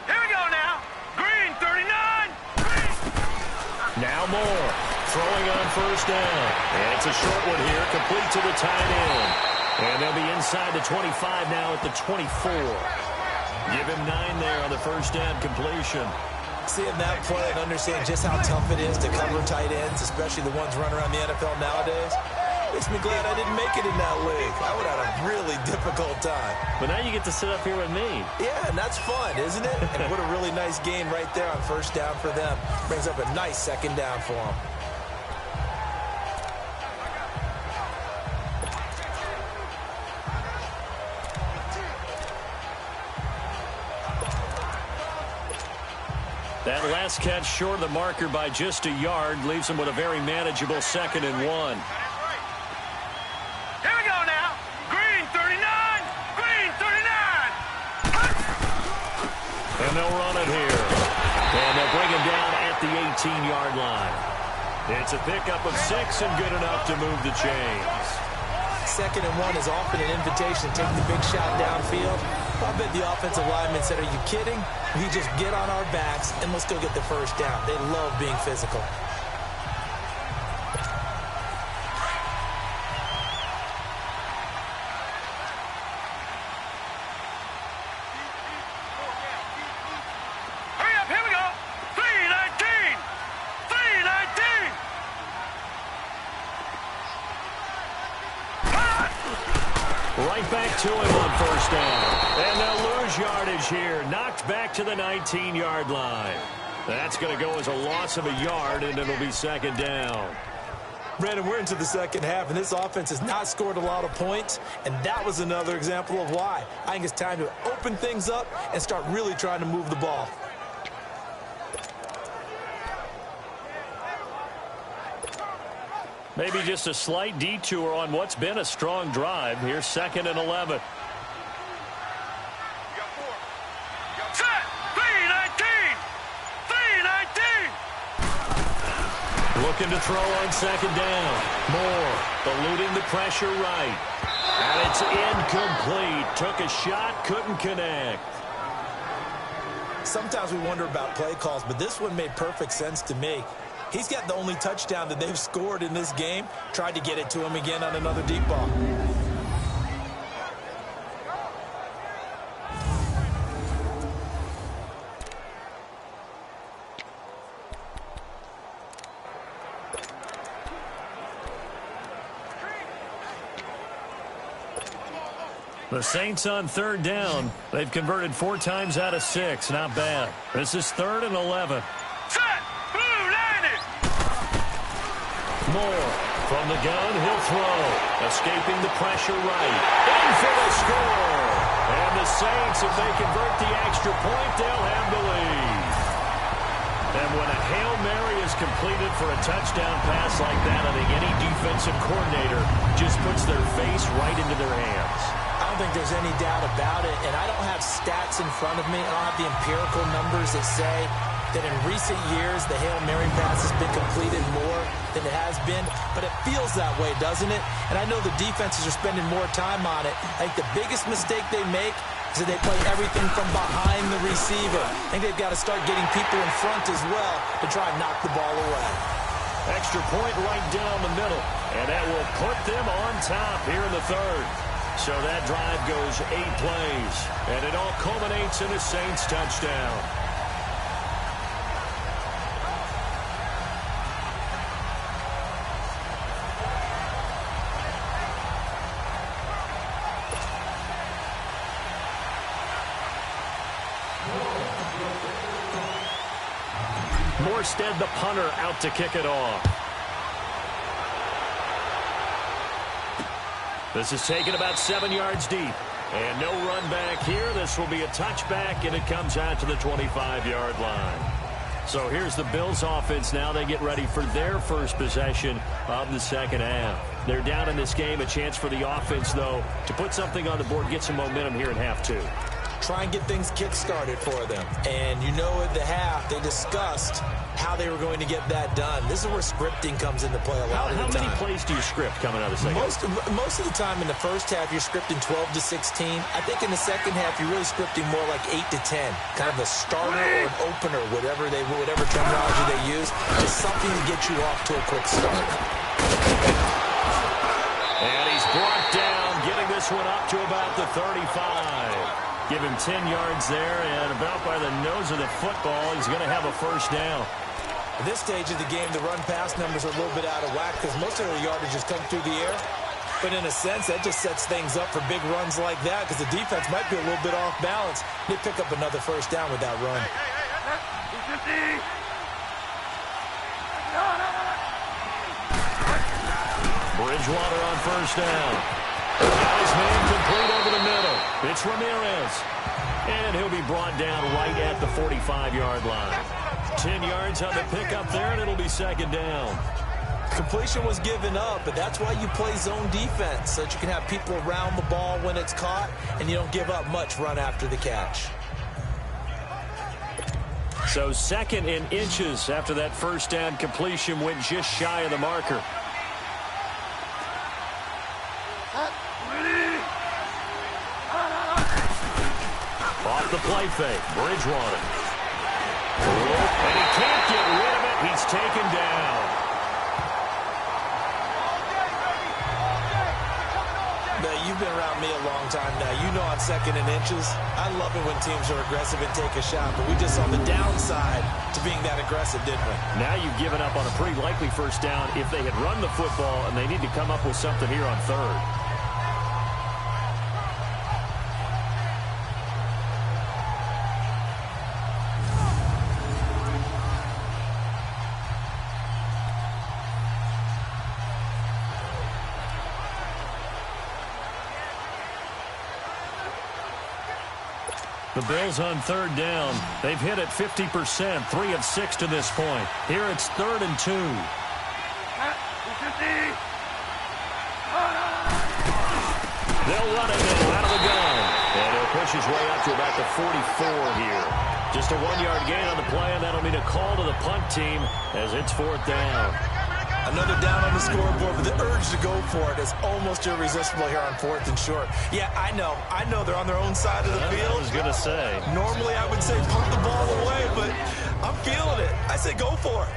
we go now. Green 39! Green! Now Moore. Throwing on first down. And it's a short one here, complete to the tight end. And they'll be inside the 25 now at the 24. Give him 9 there on the first down completion. Seeing that play and understand just how tough it is to cover tight ends, especially the ones running around the NFL nowadays, makes me glad I didn't make it in that league. I would have had a really difficult time. But now you get to sit up here with me. Yeah, and that's fun, isn't it? And what a really nice game right there on first down for them. Brings up a nice second down for them. That last catch short of the marker by just a yard leaves him with a very manageable 2nd and 1. Here we go now. Green 39. Green 39. And they'll run it here. And they'll bring him down at the 18-yard line. It's a pickup of 6 and good enough to move the chains. 2nd and 1 is often an invitation to take the big shot downfield. I bet the offensive lineman said, are you kidding? We just get on our backs and let's go get the first down. They love being physical. Hurry up, here we go. 319. 319. Right back to him on 1st down. And they'll lose yardage here. Knocked back to the 19-yard line. That's going to go as a loss of a yard, and it'll be 2nd down. Brandon, we're into the 2nd half, and this offense has not scored a lot of points, and that was another example of why. I think it's time to open things up and start really trying to move the ball. Maybe just a slight detour on what's been a strong drive. Here's 2nd and 11. Set. 319. 319. Looking to throw on 2nd down. Moore eluding the pressure right. And it's incomplete. Took a shot, couldn't connect. Sometimes we wonder about play calls, but this one made perfect sense to me. He's got the only touchdown that they've scored in this game. Tried to get it to him again on another deep ball. The Saints on 3rd down. They've converted 4 times out of 6. Not bad. This is 3rd and 11. Set. Blue 90. Moore from the gun. He'll throw. Escaping the pressure right. In for the score. And the Saints, if they convert the extra point, they'll have the lead. And when a Hail Mary is completed for a touchdown pass like that, I think any defensive coordinator just puts their face right into their hands. I don't think there's any doubt about it, and I don't have stats in front of me. I don't have the empirical numbers that say that in recent years the Hail Mary pass has been completed more than it has been, but it feels that way, doesn't it? And I know the defenses are spending more time on it. I think the biggest mistake they make is that they play everything from behind the receiver. I think they've got to start getting people in front as well to try and knock the ball away. Extra point right down the middle, and that will put them on top here in the 3rd. So that drive goes 8 plays, and it all culminates in a Saints touchdown. Morstead, the punter, out to kick it off. This is taken about 7 yards deep. And no run back here. This will be a touchback, and it comes out to the 25-yard line. So here's the Bills offense now. They get ready for their first possession of the 2nd half. They're down in this game. A chance for the offense, though, to put something on the board, get some momentum here in half 2. Try and get things kick-started for them. And you know at the half, they discussed how they were going to get that done. This is where scripting comes into play a lot of the time. How many plays do you script coming out of the second half? Most of the time in the first half, you're scripting 12 to 16. I think in the second half, you're really scripting more like 8 to 10. Kind of a starter or an opener, whatever terminology they use. Just something to get you off to a quick start. And he's brought down, getting this one up to about the 35. Give him 10 yards there, and about by the nose of the football, he's going to have a first down. At this stage of the game, the run-pass numbers are a little bit out of whack because most of their yardage has come through the air. But in a sense, that just sets things up for big runs like that because the defense might be a little bit off balance. They pick up another first down with that run. Bridgewater on first down. Got his man complete over the middle. It's Ramirez. And he'll be brought down right at the 45-yard line. 10 yards on the pickup there, and it'll be second down. Completion was given up, but that's why you play zone defense, so that you can have people around the ball when it's caught, and you don't give up much run after the catch. So second in inches after that first down completion went just shy of the marker. Off the play fake, Bridgewater. And he can't get rid of it. He's taken down. You've been around me a long time now. You know on second and inches, I love it when teams are aggressive and take a shot, but we just saw the downside to being that aggressive, didn't we? Now you've given up on a pretty likely first down if they had run the football, and they need to come up with something here on third. The Bills on third down. They've hit it 50%, 3 of 6 to this point. Here it's 3rd and 2. They'll run it out of the gun. And he'll push his way up to about the 44 here. Just a 1-yard gain on the play, and that'll mean a call to the punt team as it's 4th down. Another down on the scoreboard, but the urge to go for it is almost irresistible here on 4th and short. Yeah, I know they're on their own side of the field. I was going to say. Normally I would say punt the ball away, but I'm feeling it. I say go for it.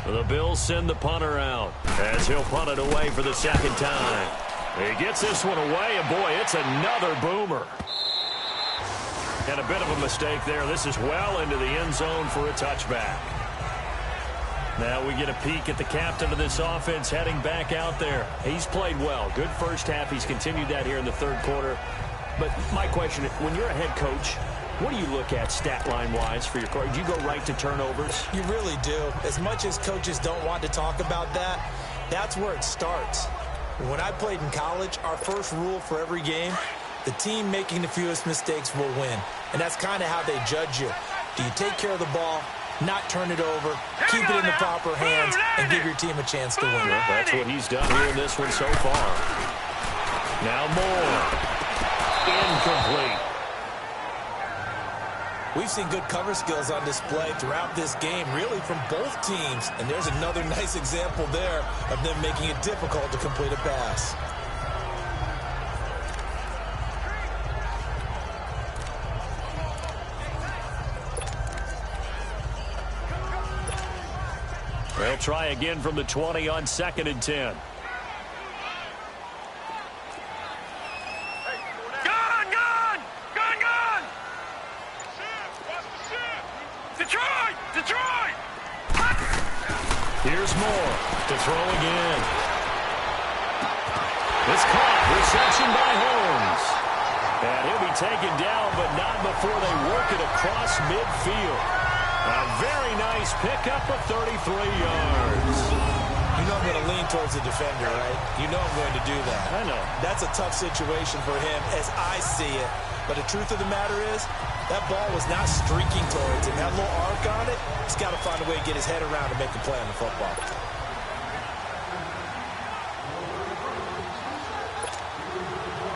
The Bills send the punter out as he'll punt it away for the second time. He gets this one away, and boy, it's another boomer. And a bit of a mistake there. This is well into the end zone for a touchback. Now we get a peek at the captain of this offense heading back out there. He's played well. Good first half. He's continued that here in the third quarter. But my question, when you're a head coach, what do you look at stat line-wise for your coach? Do you go right to turnovers? You really do. As much as coaches don't want to talk about that, that's where it starts. When I played in college, our first rule for every game, the team making the fewest mistakes will win. And that's kind of how they judge you. Do you take care of the ball, not turn it over, keep it in the proper hands, and give your team a chance to win? That's what he's done here in this one so far. Now Moore. Incomplete. We've seen good cover skills on display throughout this game, really from both teams. And there's another nice example there of them making it difficult to complete a pass. They'll try again from the 20 on 2nd and 10. Gun! Detroit! Here's Moore to throw again. It's caught. Reception by Holmes. And he'll be taken down, but not before they work it across midfield. A very nice pickup of 33 yards. You know I'm going to lean towards the defender, right? You know I'm going to do that. I know. That's a tough situation for him as I see it. But the truth of the matter is, that ball was not streaking towards him. That little arc on it, he's got to find a way to get his head around and make a play on the football.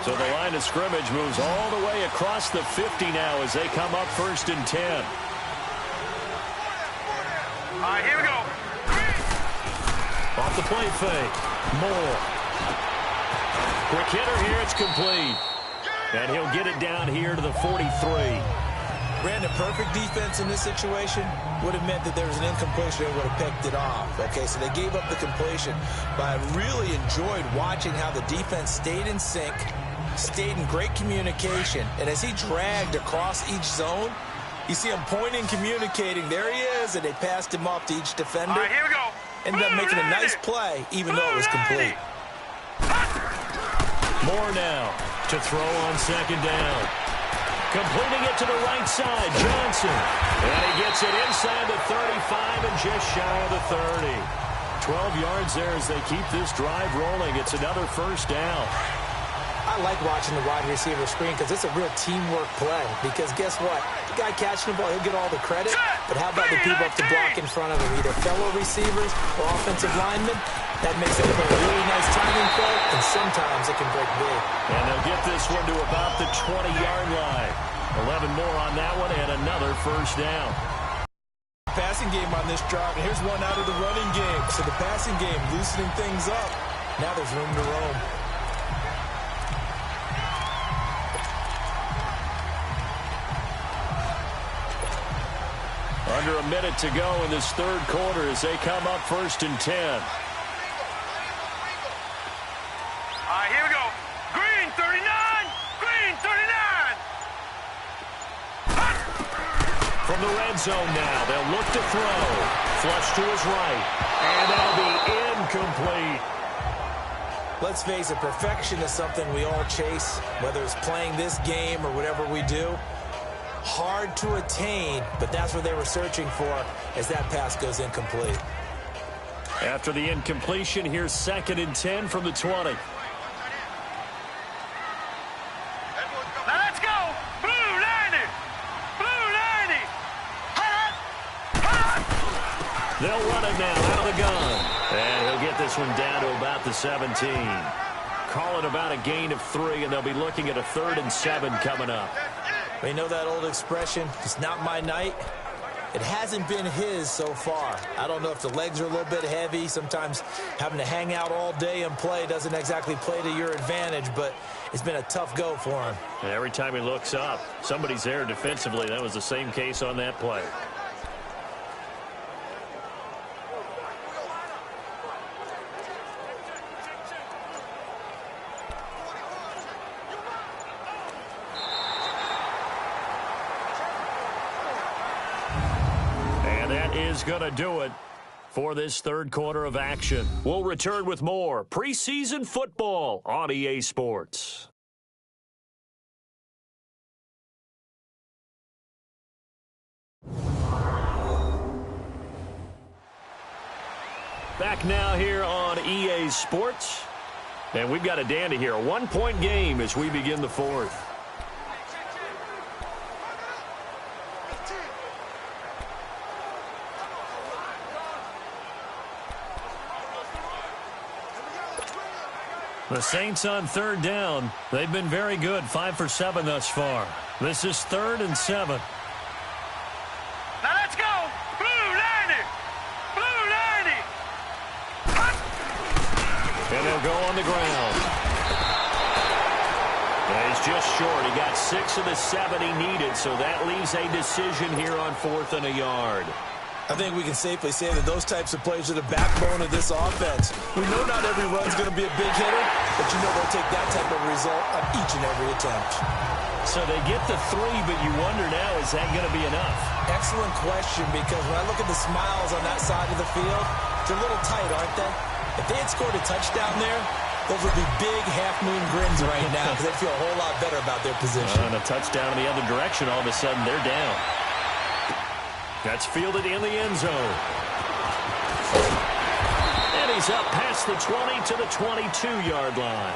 So the line of scrimmage moves all the way across the 50 now as they come up 1st and 10. All right, here we go. Off the play fake. Moore. Quick hitter here. It's complete. And he'll get it down here to the 43. Brandon, perfect defense in this situation would have meant that there was an incompletion. They would have picked it off. Okay, so they gave up the completion. But I really enjoyed watching how the defense stayed in sync, stayed in great communication. And as he dragged across each zone, you see him pointing, communicating. There he is, and they passed him off to each defender. All right, here we go. Ended up making a nice play, even though it was complete. Moore now to throw on 2nd down. Completing it to the right side, Johnson. And he gets it inside the 35 and just shy of the 30. 12 yards there as they keep this drive rolling. It's another first down. I like watching the wide receiver screen because it's a real teamwork play. Because guess what? The guy catching the ball, he'll get all the credit. But how about the people up to block in front of him? Either fellow receivers or offensive linemen. That makes it a really nice timing play, and sometimes it can break big. And they'll get this one to about the 20-yard line. 11 more on that one and another first down. Passing game on this drive, and here's one out of the running game. So the passing game loosening things up. Now there's room to roam. Under a minute to go in this third quarter as they come up 1st and 10. All right, here we go. Green 39. Green 39. From the red zone now, they'll look to throw. Flush to his right. And that'll be incomplete. Let's face it, perfection is something we all chase, whether it's playing this game or whatever we do. Hard to attain, but that's what they were searching for as that pass goes incomplete. After the incompletion, here's 2nd and 10 from the 20. Now let's go. Blue 90. Blue 90. They'll run it now out of the gun. And he'll get this one down to about the 17. Call it about a gain of 3, and they'll be looking at a 3rd and 7 coming up. We know that old expression, it's not my night. It hasn't been his so far. I don't know if the legs are a little bit heavy. Sometimes having to hang out all day and play doesn't exactly play to your advantage, but it's been a tough go for him. And every time he looks up, somebody's there defensively. That was the same case on that play. Is going to do it for this third quarter of action. We'll return with more preseason football on EA Sports. Back now here on EA Sports. And we've got a dandy here. A one-point game as we begin the fourth. The Saints on third down. They've been very good. 5 for 7 thus far. This is 3rd and 7. Now let's go. Blue 90. Blue 90. And they'll go on the ground. And he's just short. He got 6 of the 7 he needed, so that leaves a decision here on 4th and a yard. I think we can safely say that those types of plays are the backbone of this offense. We know not every run's going to be a big hitter, but you know they'll take that type of result on each and every attempt. So they get the 3, but you wonder now, is that going to be enough? Excellent question, because when I look at the smiles on that side of the field, they're a little tight, aren't they? If they had scored a touchdown there, those would be big half-moon grins right now because they'd feel a whole lot better about their position. And a touchdown in the other direction, all of a sudden they're down. That's fielded in the end zone. And he's up past the 20 to the 22-yard line.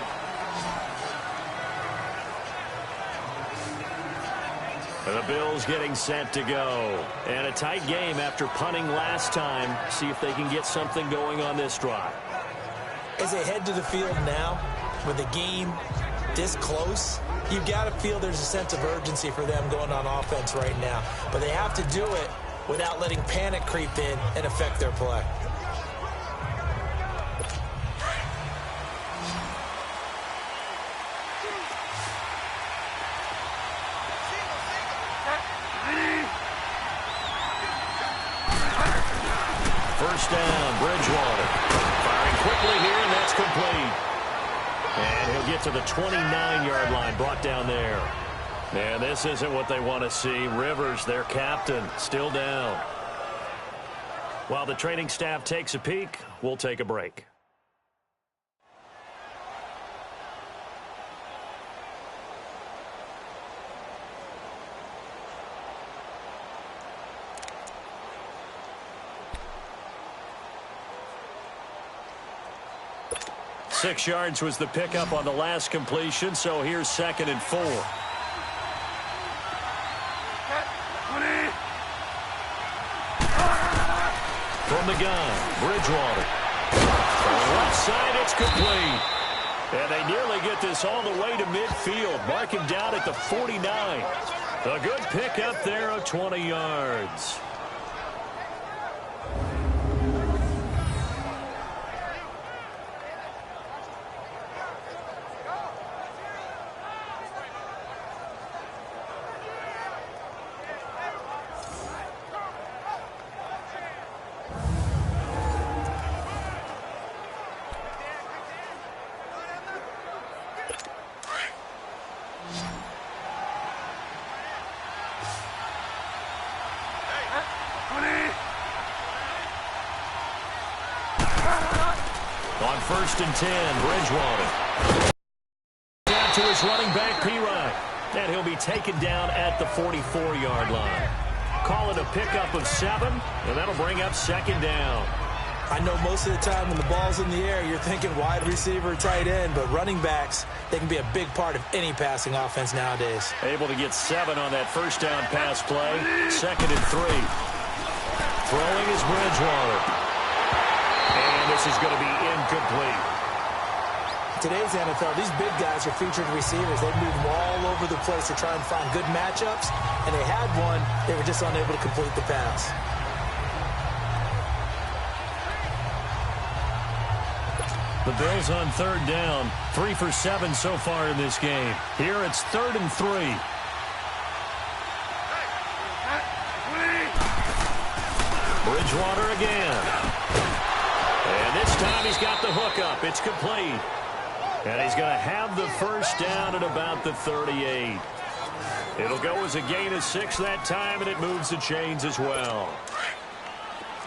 And the Bills getting set to go. And a tight game after punting last time. See if they can get something going on this drive. As they head to the field now, with the game this close, you've got to feel there's a sense of urgency for them going on offense right now. But they have to do it without letting panic creep in and affect their play. First down, Bridgewater. Firing quickly here, and that's complete. And he'll get to the 29-yard line, brought down there. And this isn't what they want to see. Rivers, their captain, still down. While the training staff takes a peek, we'll take a break. 6 yards was the pickup on the last completion, so here's 2nd and 4. From the gun, Bridgewater. On the left side, it's complete. And they nearly get this all the way to midfield, marking down at the 49. A good pickup there of 20 yards. On 1st and 10, Bridgewater. Down to his running back, P-Ryan. And he'll be taken down at the 44-yard line. Call it a pickup of 7, and that'll bring up 2nd down. I know most of the time when the ball's in the air, you're thinking wide receiver, tight end, but running backs, they can be a big part of any passing offense nowadays. Able to get 7 on that 1st down pass play. 2nd and 3. Throwing is Bridgewater. And this is going to be incomplete. Today's NFL, these big guys are featured receivers. They move all over the place to try and find good matchups, and they had one. They were just unable to complete the pass. The Bills on 3rd down. 3 for 7 so far in this game. Here it's 3rd and 3. Bridgewater again. And this time he's got the hook up. It's complete. And he's going to have the 1st down at about the 38. It'll go as a gain of 6 that time, and it moves the chains as well.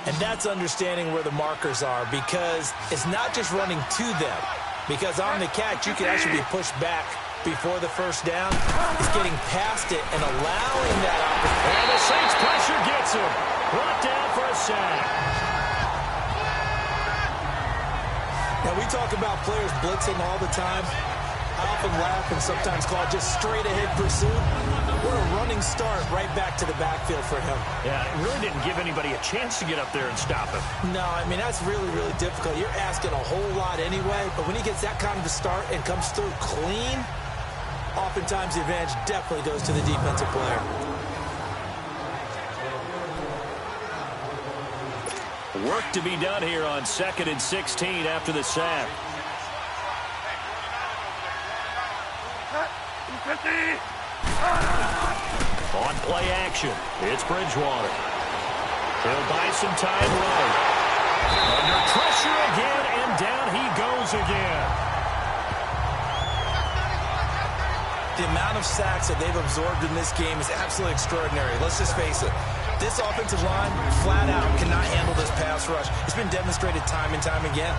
And that's understanding where the markers are, because it's not just running to them. Because on the catch, you can actually be pushed back before the 1st down. It's getting past it and allowing that opportunity. And the Saints pressure gets him. Brought down for a sack. Now, we talk about players blitzing all the time. I often laugh and sometimes call it just straight-ahead pursuit. What a running start right back to the backfield for him. Yeah, it really didn't give anybody a chance to get up there and stop him. No, I mean, that's really, really difficult. You're asking a whole lot anyway, but when he gets that kind of a start and comes through clean, oftentimes the advantage definitely goes to the defensive player. Work to be done here on 2nd and 16 after the sack. On play action, it's Bridgewater. He'll buy some time right. Under pressure again, and down he goes again. The amount of sacks that they've absorbed in this game is absolutely extraordinary. Let's just face it. This offensive line, flat out, cannot handle this pass rush. It's been demonstrated time and time again.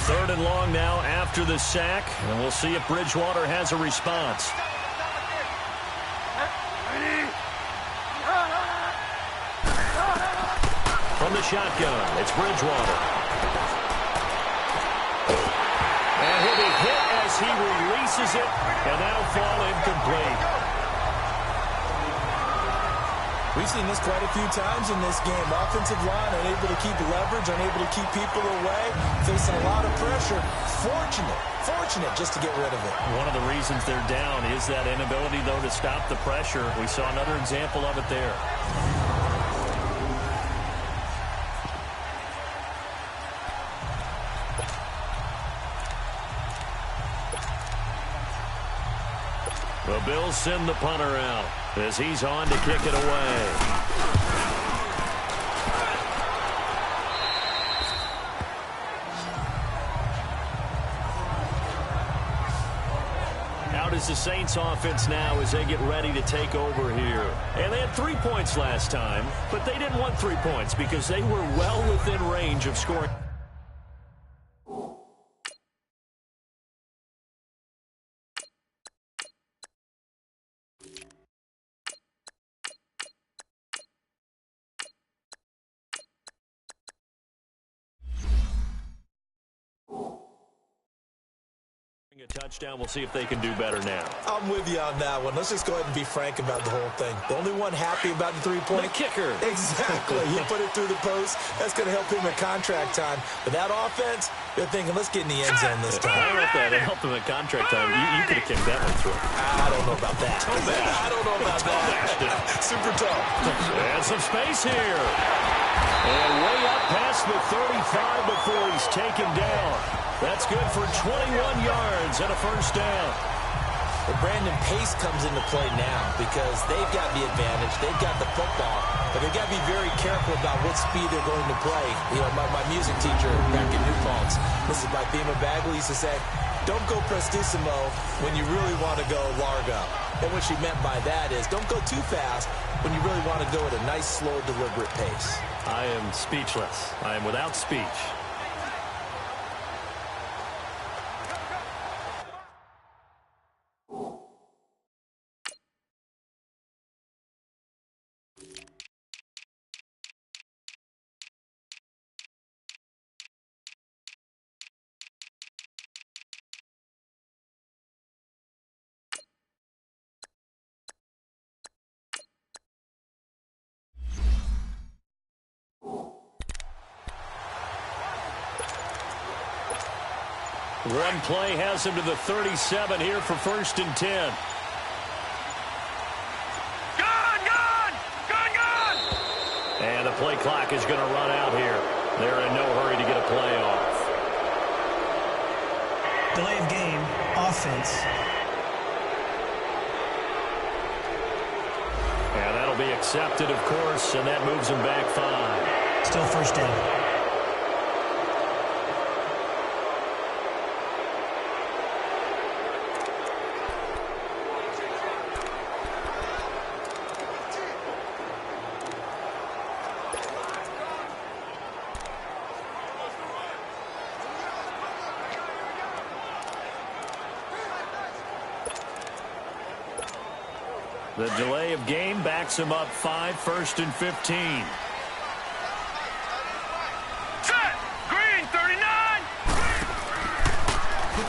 Third and long now after the sack, and we'll see if Bridgewater has a response. From the shotgun, it's Bridgewater. And he'll be hit as he releases it, and that'll fall incomplete. We've seen this quite a few times in this game. Offensive line unable to keep leverage, unable to keep people away, facing a lot of pressure. Fortunate just to get rid of it. One of the reasons they're down is that inability, though, to stop the pressure. We saw another example of it there. The Bills send the punter out as he's on to kick it away. Out is the Saints offense now as they get ready to take over here. And they had 3 points last time, but they didn't want 3 points because they were well within range of scoring. A touchdown. We'll see if they can do better now. I'm with you on that one. Let's just go ahead and be frank about the whole thing. The only one happy about the three-point kicker. Exactly. He put it through the post. That's going to help him at contract time. But that offense, they're thinking, let's get in the end zone this time. I don't know if that helped him at contract time. You could have kicked that one through. I don't know about that. I don't know about that. Super tall. And some space here. And way up past the 35 before he's taken down. That's good for 21 yards and a first down. But Brandon, pace comes into play now because they've got the advantage. They've got the football. But they've got to be very careful about what speed they're going to play. You know, my music teacher back in New Paltz, Mrs. Bythema Bagley, used to say, don't go prestissimo when you really want to go largo. And what she meant by that is don't go too fast when you really want to go at a nice, slow, deliberate pace. I am speechless. I am without speech. One play has him to the 37 here for 1st and 10. Gone! And the play clock is going to run out here. They're in no hurry to get a play off. Delay of game, offense. And that'll be accepted, of course, and that moves him back 5. Still first down. The delay of game backs him up 5, 1st and 15. Set! Green 39!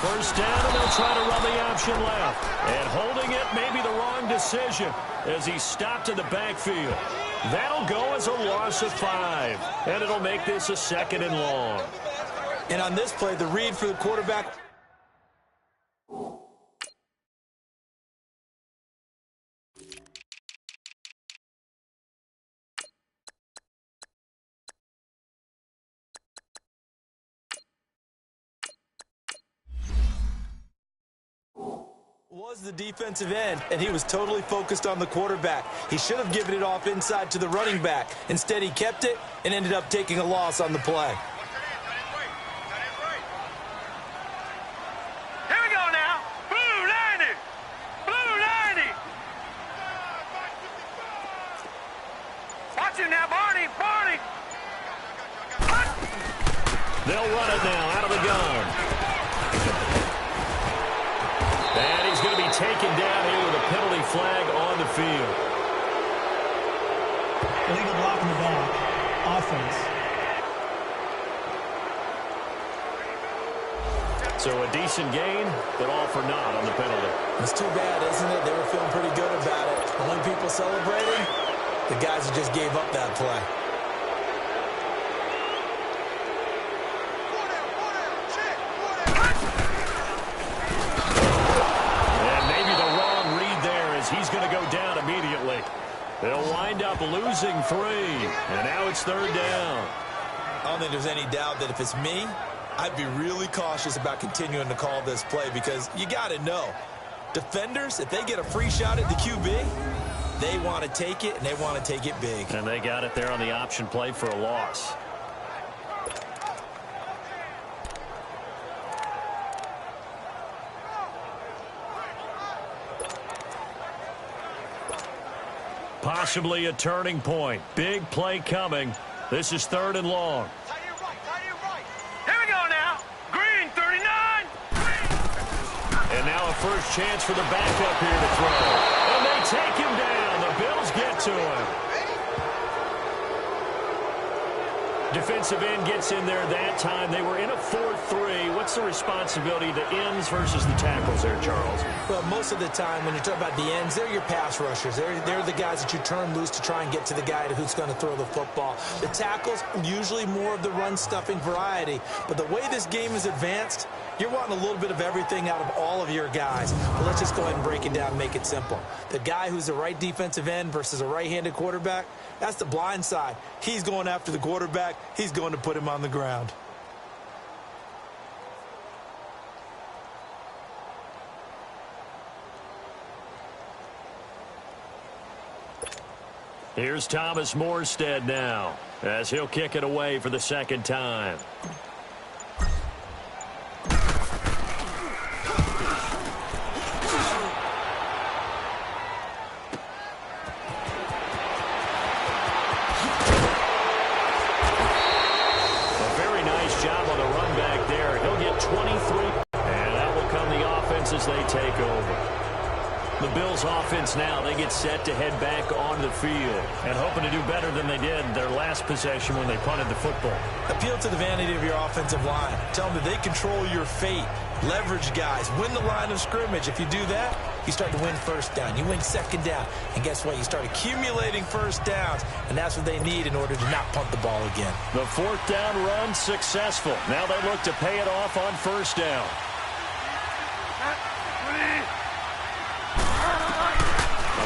First down, and they'll try to run the option left. And holding it may be the wrong decision as he stopped in the backfield. That'll go as a loss of 5. And it'll make this a 2nd and long. And on this play, the read for the quarterback. Was the defensive end, and he was totally focused on the quarterback. He should have given it off inside to the running back. Instead, he kept it and ended up taking a loss on the play. Here we go now. Blue 90! Blue 90! Watch him now, Barney! They'll run it now out of the gun. And he's going to be taken down here with a penalty flag on the field. Illegal block in the back. Offense. So a decent gain, but all for naught on the penalty. It's too bad, isn't it? They were feeling pretty good about it. Only people celebrating, the guys who just gave up that play. He's going to go down immediately. They'll wind up losing 3, and now it's 3rd down. I don't think there's any doubt that if it's me, I'd be really cautious about continuing to call this play because you got to know, defenders, if they get a free shot at the QB, they want to take it, and they want to take it big. And they got it there on the option play for a loss. Possibly a turning point. Big play coming. This is 3rd and long. Here we go now. Green 39. And now a first chance for the backup here to throw. And they take him down. The Bills get to him. Defensive end gets in there that time. They were in a 4-3. What's the responsibility of the ends versus the tackles there, Charles? Well, most of the time when you're talking about the ends, they're your pass rushers. They're the guys that you turn loose to try and get to the guy who's going to throw the football. The tackles, usually more of the run-stuffing variety. But the way this game is advanced, you're wanting a little bit of everything out of all of your guys. But let's just go ahead and break it down and make it simple. The guy who's the right defensive end versus a right-handed quarterback, that's the blind side. He's going after the quarterback. He's going to put him on the ground. Here's Thomas Morstead now, as he'll kick it away for the second time. A very nice job on the run back there. He'll get 23, and that will come the offense as they take over. The Bills offense now, they get set to head back onto the field and hoping to do better than they did their last possession when they punted the football. Appeal to the vanity of your offensive line. Tell them that they control your fate. Leverage guys. Win the line of scrimmage. If you do that, you start to win first down. You win second down. And guess what? You start accumulating first downs. And that's what they need in order to not punt the ball again. The 4th down run successful. Now they look to pay it off on first down.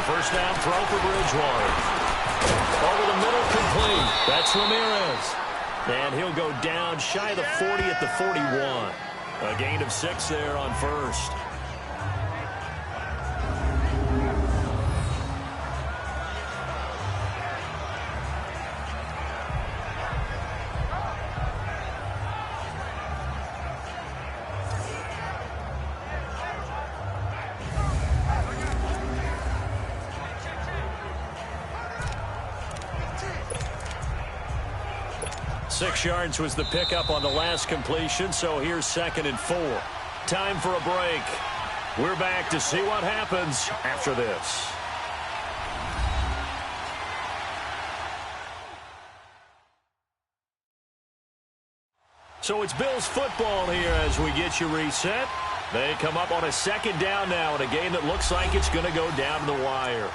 First down throw for Bridgewater. Over the middle, complete. That's Ramirez. And he'll go down shy of the 40 at the 41. A gain of 6 there on first. Six yards was the pickup on the last completion, so here's 2nd and 4. Time for a break. We're back to see what happens after this. So it's Bills football here as we get you reset. They come up on a 2nd down now in a game that looks like it's going to go down to the wire.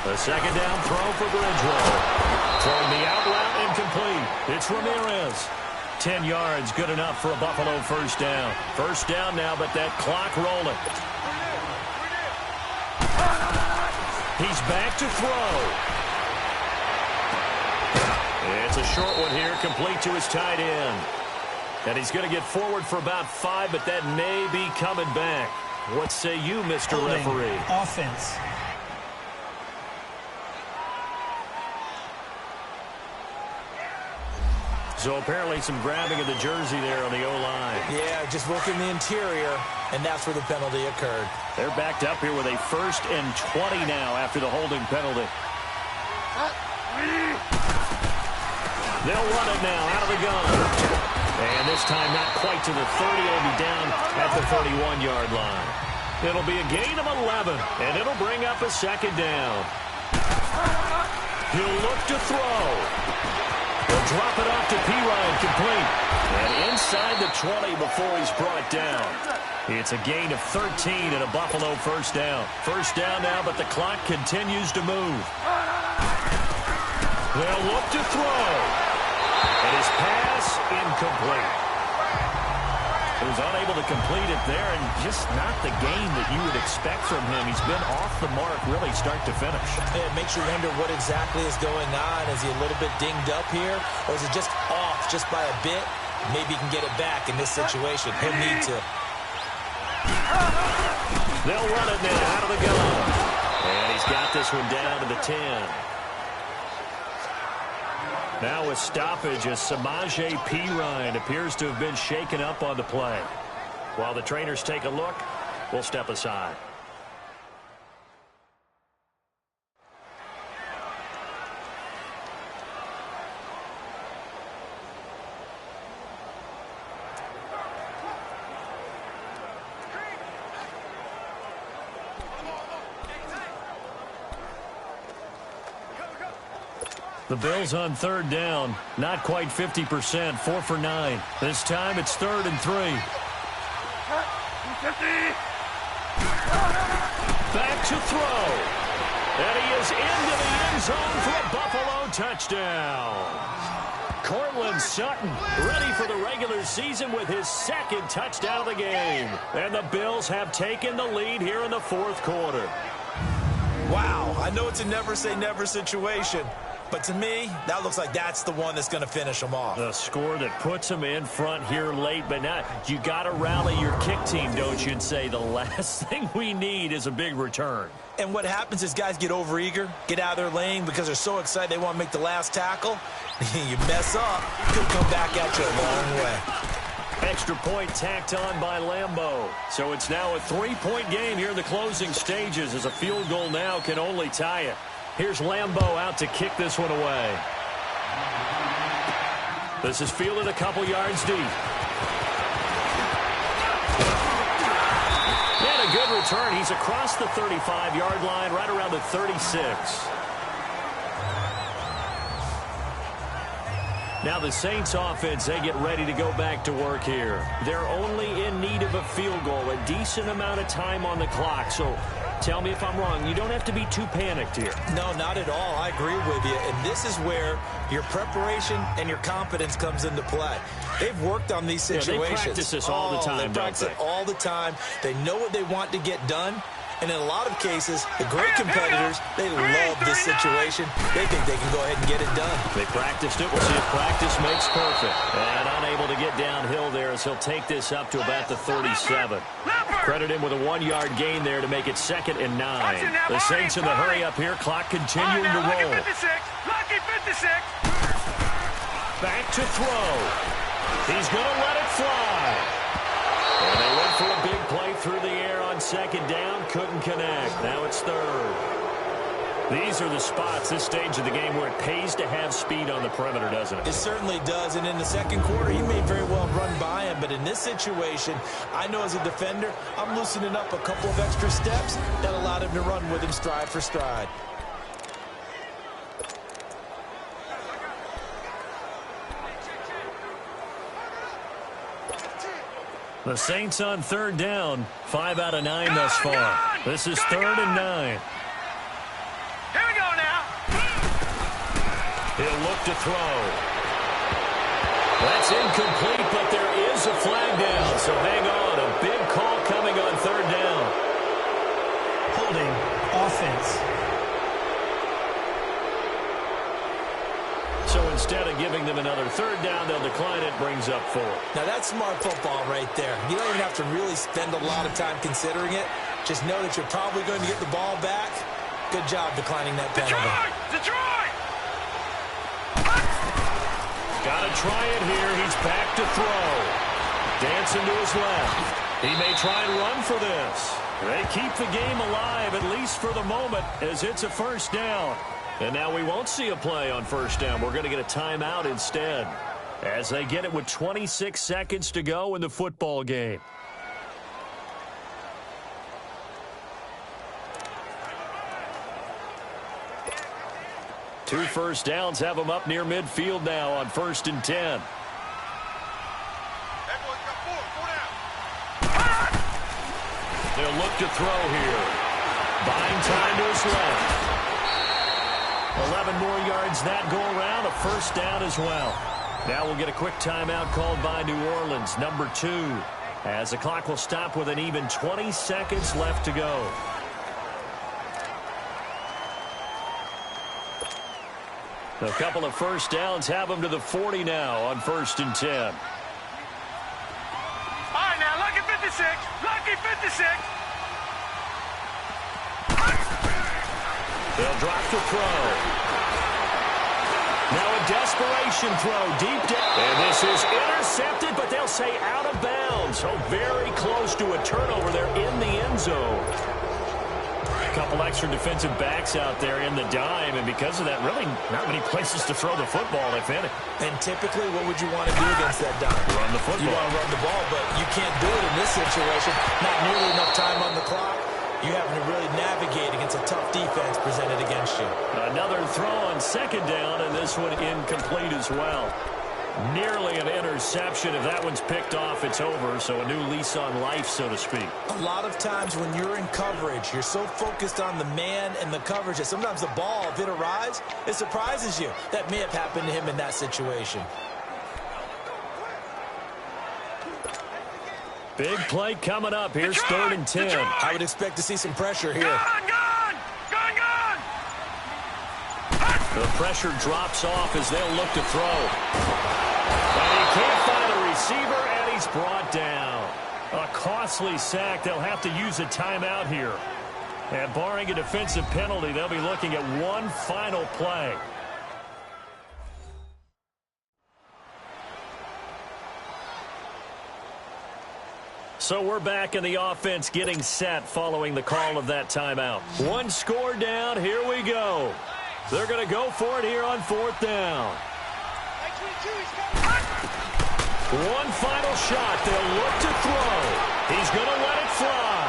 The 2nd down throw for Bridgewater. Throwing the out route incomplete. It's Ramirez. 10 yards, good enough for a Buffalo first down. First down now, but that clock rolling. He's back to throw. It's a short one here, complete to his tight end. And he's going to get forward for about 5, but that may be coming back. What say you, Mr. Referee? Offense. So apparently some grabbing of the jersey there on the O-line. Yeah, just working the interior, and that's where the penalty occurred. They're backed up here with a 1st and 20 now after the holding penalty. They'll run it now out of the gun. And this time not quite to the 30. It'll be down at the 31-yard line. It'll be a gain of 11, and it'll bring up a 2nd down. He'll look to throw. He'll drop it off to P-Ryan, complete. And inside the 20 before he's brought down. It's a gain of 13 and a Buffalo first down. First down now, but the clock continues to move. They'll look to throw. And his pass incomplete. He was unable to complete it there, and just not the game that you would expect from him. He's been off the mark really start to finish. It makes you wonder what exactly is going on. Is he a little bit dinged up here, or is it just off just by a bit? Maybe he can get it back in this situation. He'll need to. They'll run it now out of the gun. And he's got this one down to the 10. Now a stoppage as Samaje Perine appears to have been shaken up on the play. While the trainers take a look, we'll step aside. The Bills on third down, not quite 50%, 4 for 9. This time it's 3rd and 3. Back to throw. And he is into the end zone for a Buffalo touchdown. Cortland Sutton ready for the regular season with his 2nd touchdown of the game. And the Bills have taken the lead here in the 4th quarter. Wow, I know it's a never say never situation, but to me, that looks like that's the one that's going to finish them off. The score that puts them in front here late, but now you got to rally your kick team, don't you, and say the last thing we need is a big return. And what happens is guys get overeager, get out of their lane because they're so excited they want to make the last tackle. You mess up, could come back at you a long way. Extra point tacked on by Lambeau. So it's now a 3-point game here in the closing stages as a field goal now can only tie it. Here's Lambeau out to kick this one away. This is fielded a couple yards deep. And a good return. He's across the 35-yard line, right around the 36. Now the Saints offense, they get ready to go back to work here. They're only in need of a field goal, a decent amount of time on the clock. So tell me if I'm wrong. You don't have to be too panicked here. No, not at all. I agree with you. And this is where your preparation and your confidence comes into play. They've worked on these situations. They practice this all the time, they practice it all the time. They know what they want to get done. And in a lot of cases, the great competitors, they love this situation. They think they can go ahead and get it done. They practiced it. We'll see if practice makes perfect. And unable to get downhill there as he'll take this up to about the 37. Credit him with a 1-yard gain there to make it 2nd and 9. The Saints in the hurry up here. Clock continuing to roll. Lucky 56. Back to throw. He's going to let it fly. And they went for a big play through the air on 2nd down. Couldn't connect. Now it's 3rd. These are the spots, this stage of the game, where it pays to have speed on the perimeter, doesn't it? It certainly does. And in the 2nd quarter, he may very well run by him. But in this situation, I know as a defender, I'm loosening up a couple of extra steps that allowed him to run with him stride for stride. The Saints on 3rd down. 5 out of 9 thus far. This is 3rd and 9. Here we go now. He'll look to throw. That's incomplete, but there is a flag down. So hang on. A big call coming on 3rd down. Holding offense. So instead of giving them another 3rd down, they'll decline it. Brings up 4. Now that's smart football right there. You don't even have to really spend a lot of time considering it. Just know that you're probably going to get the ball back. Good job declining that penalty. Detroit! Got to try it here. He's back to throw. Dancing to his left. He may try and run for this. They keep the game alive, at least for the moment, as it's a 1st down. And now we won't see a play on 1st down. We're going to get a timeout instead, as they get it with 26 seconds to go in the football game. Two 1st downs have them up near midfield now on 1st and 10. They'll look to throw here. Buying time to his left. 11 more yards that go around, a 1st down as well. Now we'll get a quick timeout called by New Orleans, number 2, as the clock will stop with an even 20 seconds left to go. A couple of 1st downs have them to the 40 now on 1st and 10. All right, now, lucky 56. Lucky 56. They'll drop the throw. Now a desperation throw deep down. And this is intercepted, but they'll say out of bounds. So very close to a turnover there in the end zone. A couple extra defensive backs out there in the dime, and because of that, really not many places to throw the football, if any. And typically, what would you want to do against that dime? Run the football. You want to run the ball, but you can't do it in this situation. Not nearly enough time on the clock. You having to really navigate against a tough defense presented against you. Another throw on second down, and this one incomplete as well. Nearly an interception. If that one's picked off, it's over. So a new lease on life, so to speak. A lot of times when you're in coverage, you're so focused on the man and the coverage that sometimes the ball, if it arrives, it surprises you. That may have happened to him in that situation. Big play coming up. Here's 3rd and 10. I would expect to see some pressure here. Gun! The pressure drops off as they'll look to throw. And he can't find a receiver, and he's brought down. A costly sack. They'll have to use a timeout here. And barring a defensive penalty, they'll be looking at one final play. So we're back in the offense getting set following the call of that timeout. One score down. Here we go. They're going to go for it here on 4th down. One final shot. They'll look to throw. He's going to let it fly.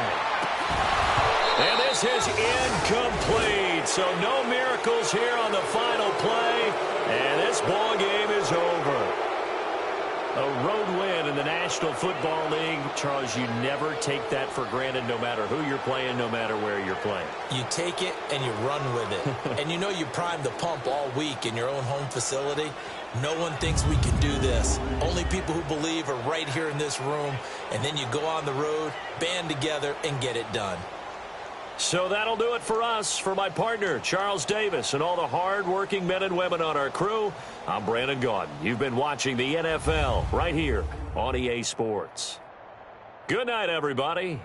And this is incomplete. So no miracles here on the final play. And this ball game is over. A road win in the National Football League. Charles, you never take that for granted no matter who you're playing, no matter where you're playing. You take it and you run with it. And you know you primed the pump all week in your own home facility. No one thinks we can do this. Only people who believe are right here in this room. And then you go on the road, band together, and get it done. So that'll do it for us. For my partner, Charles Davis, and all the hard-working men and women on our crew, I'm Brandon Gaudin. You've been watching the NFL right here on EA Sports. Good night, everybody.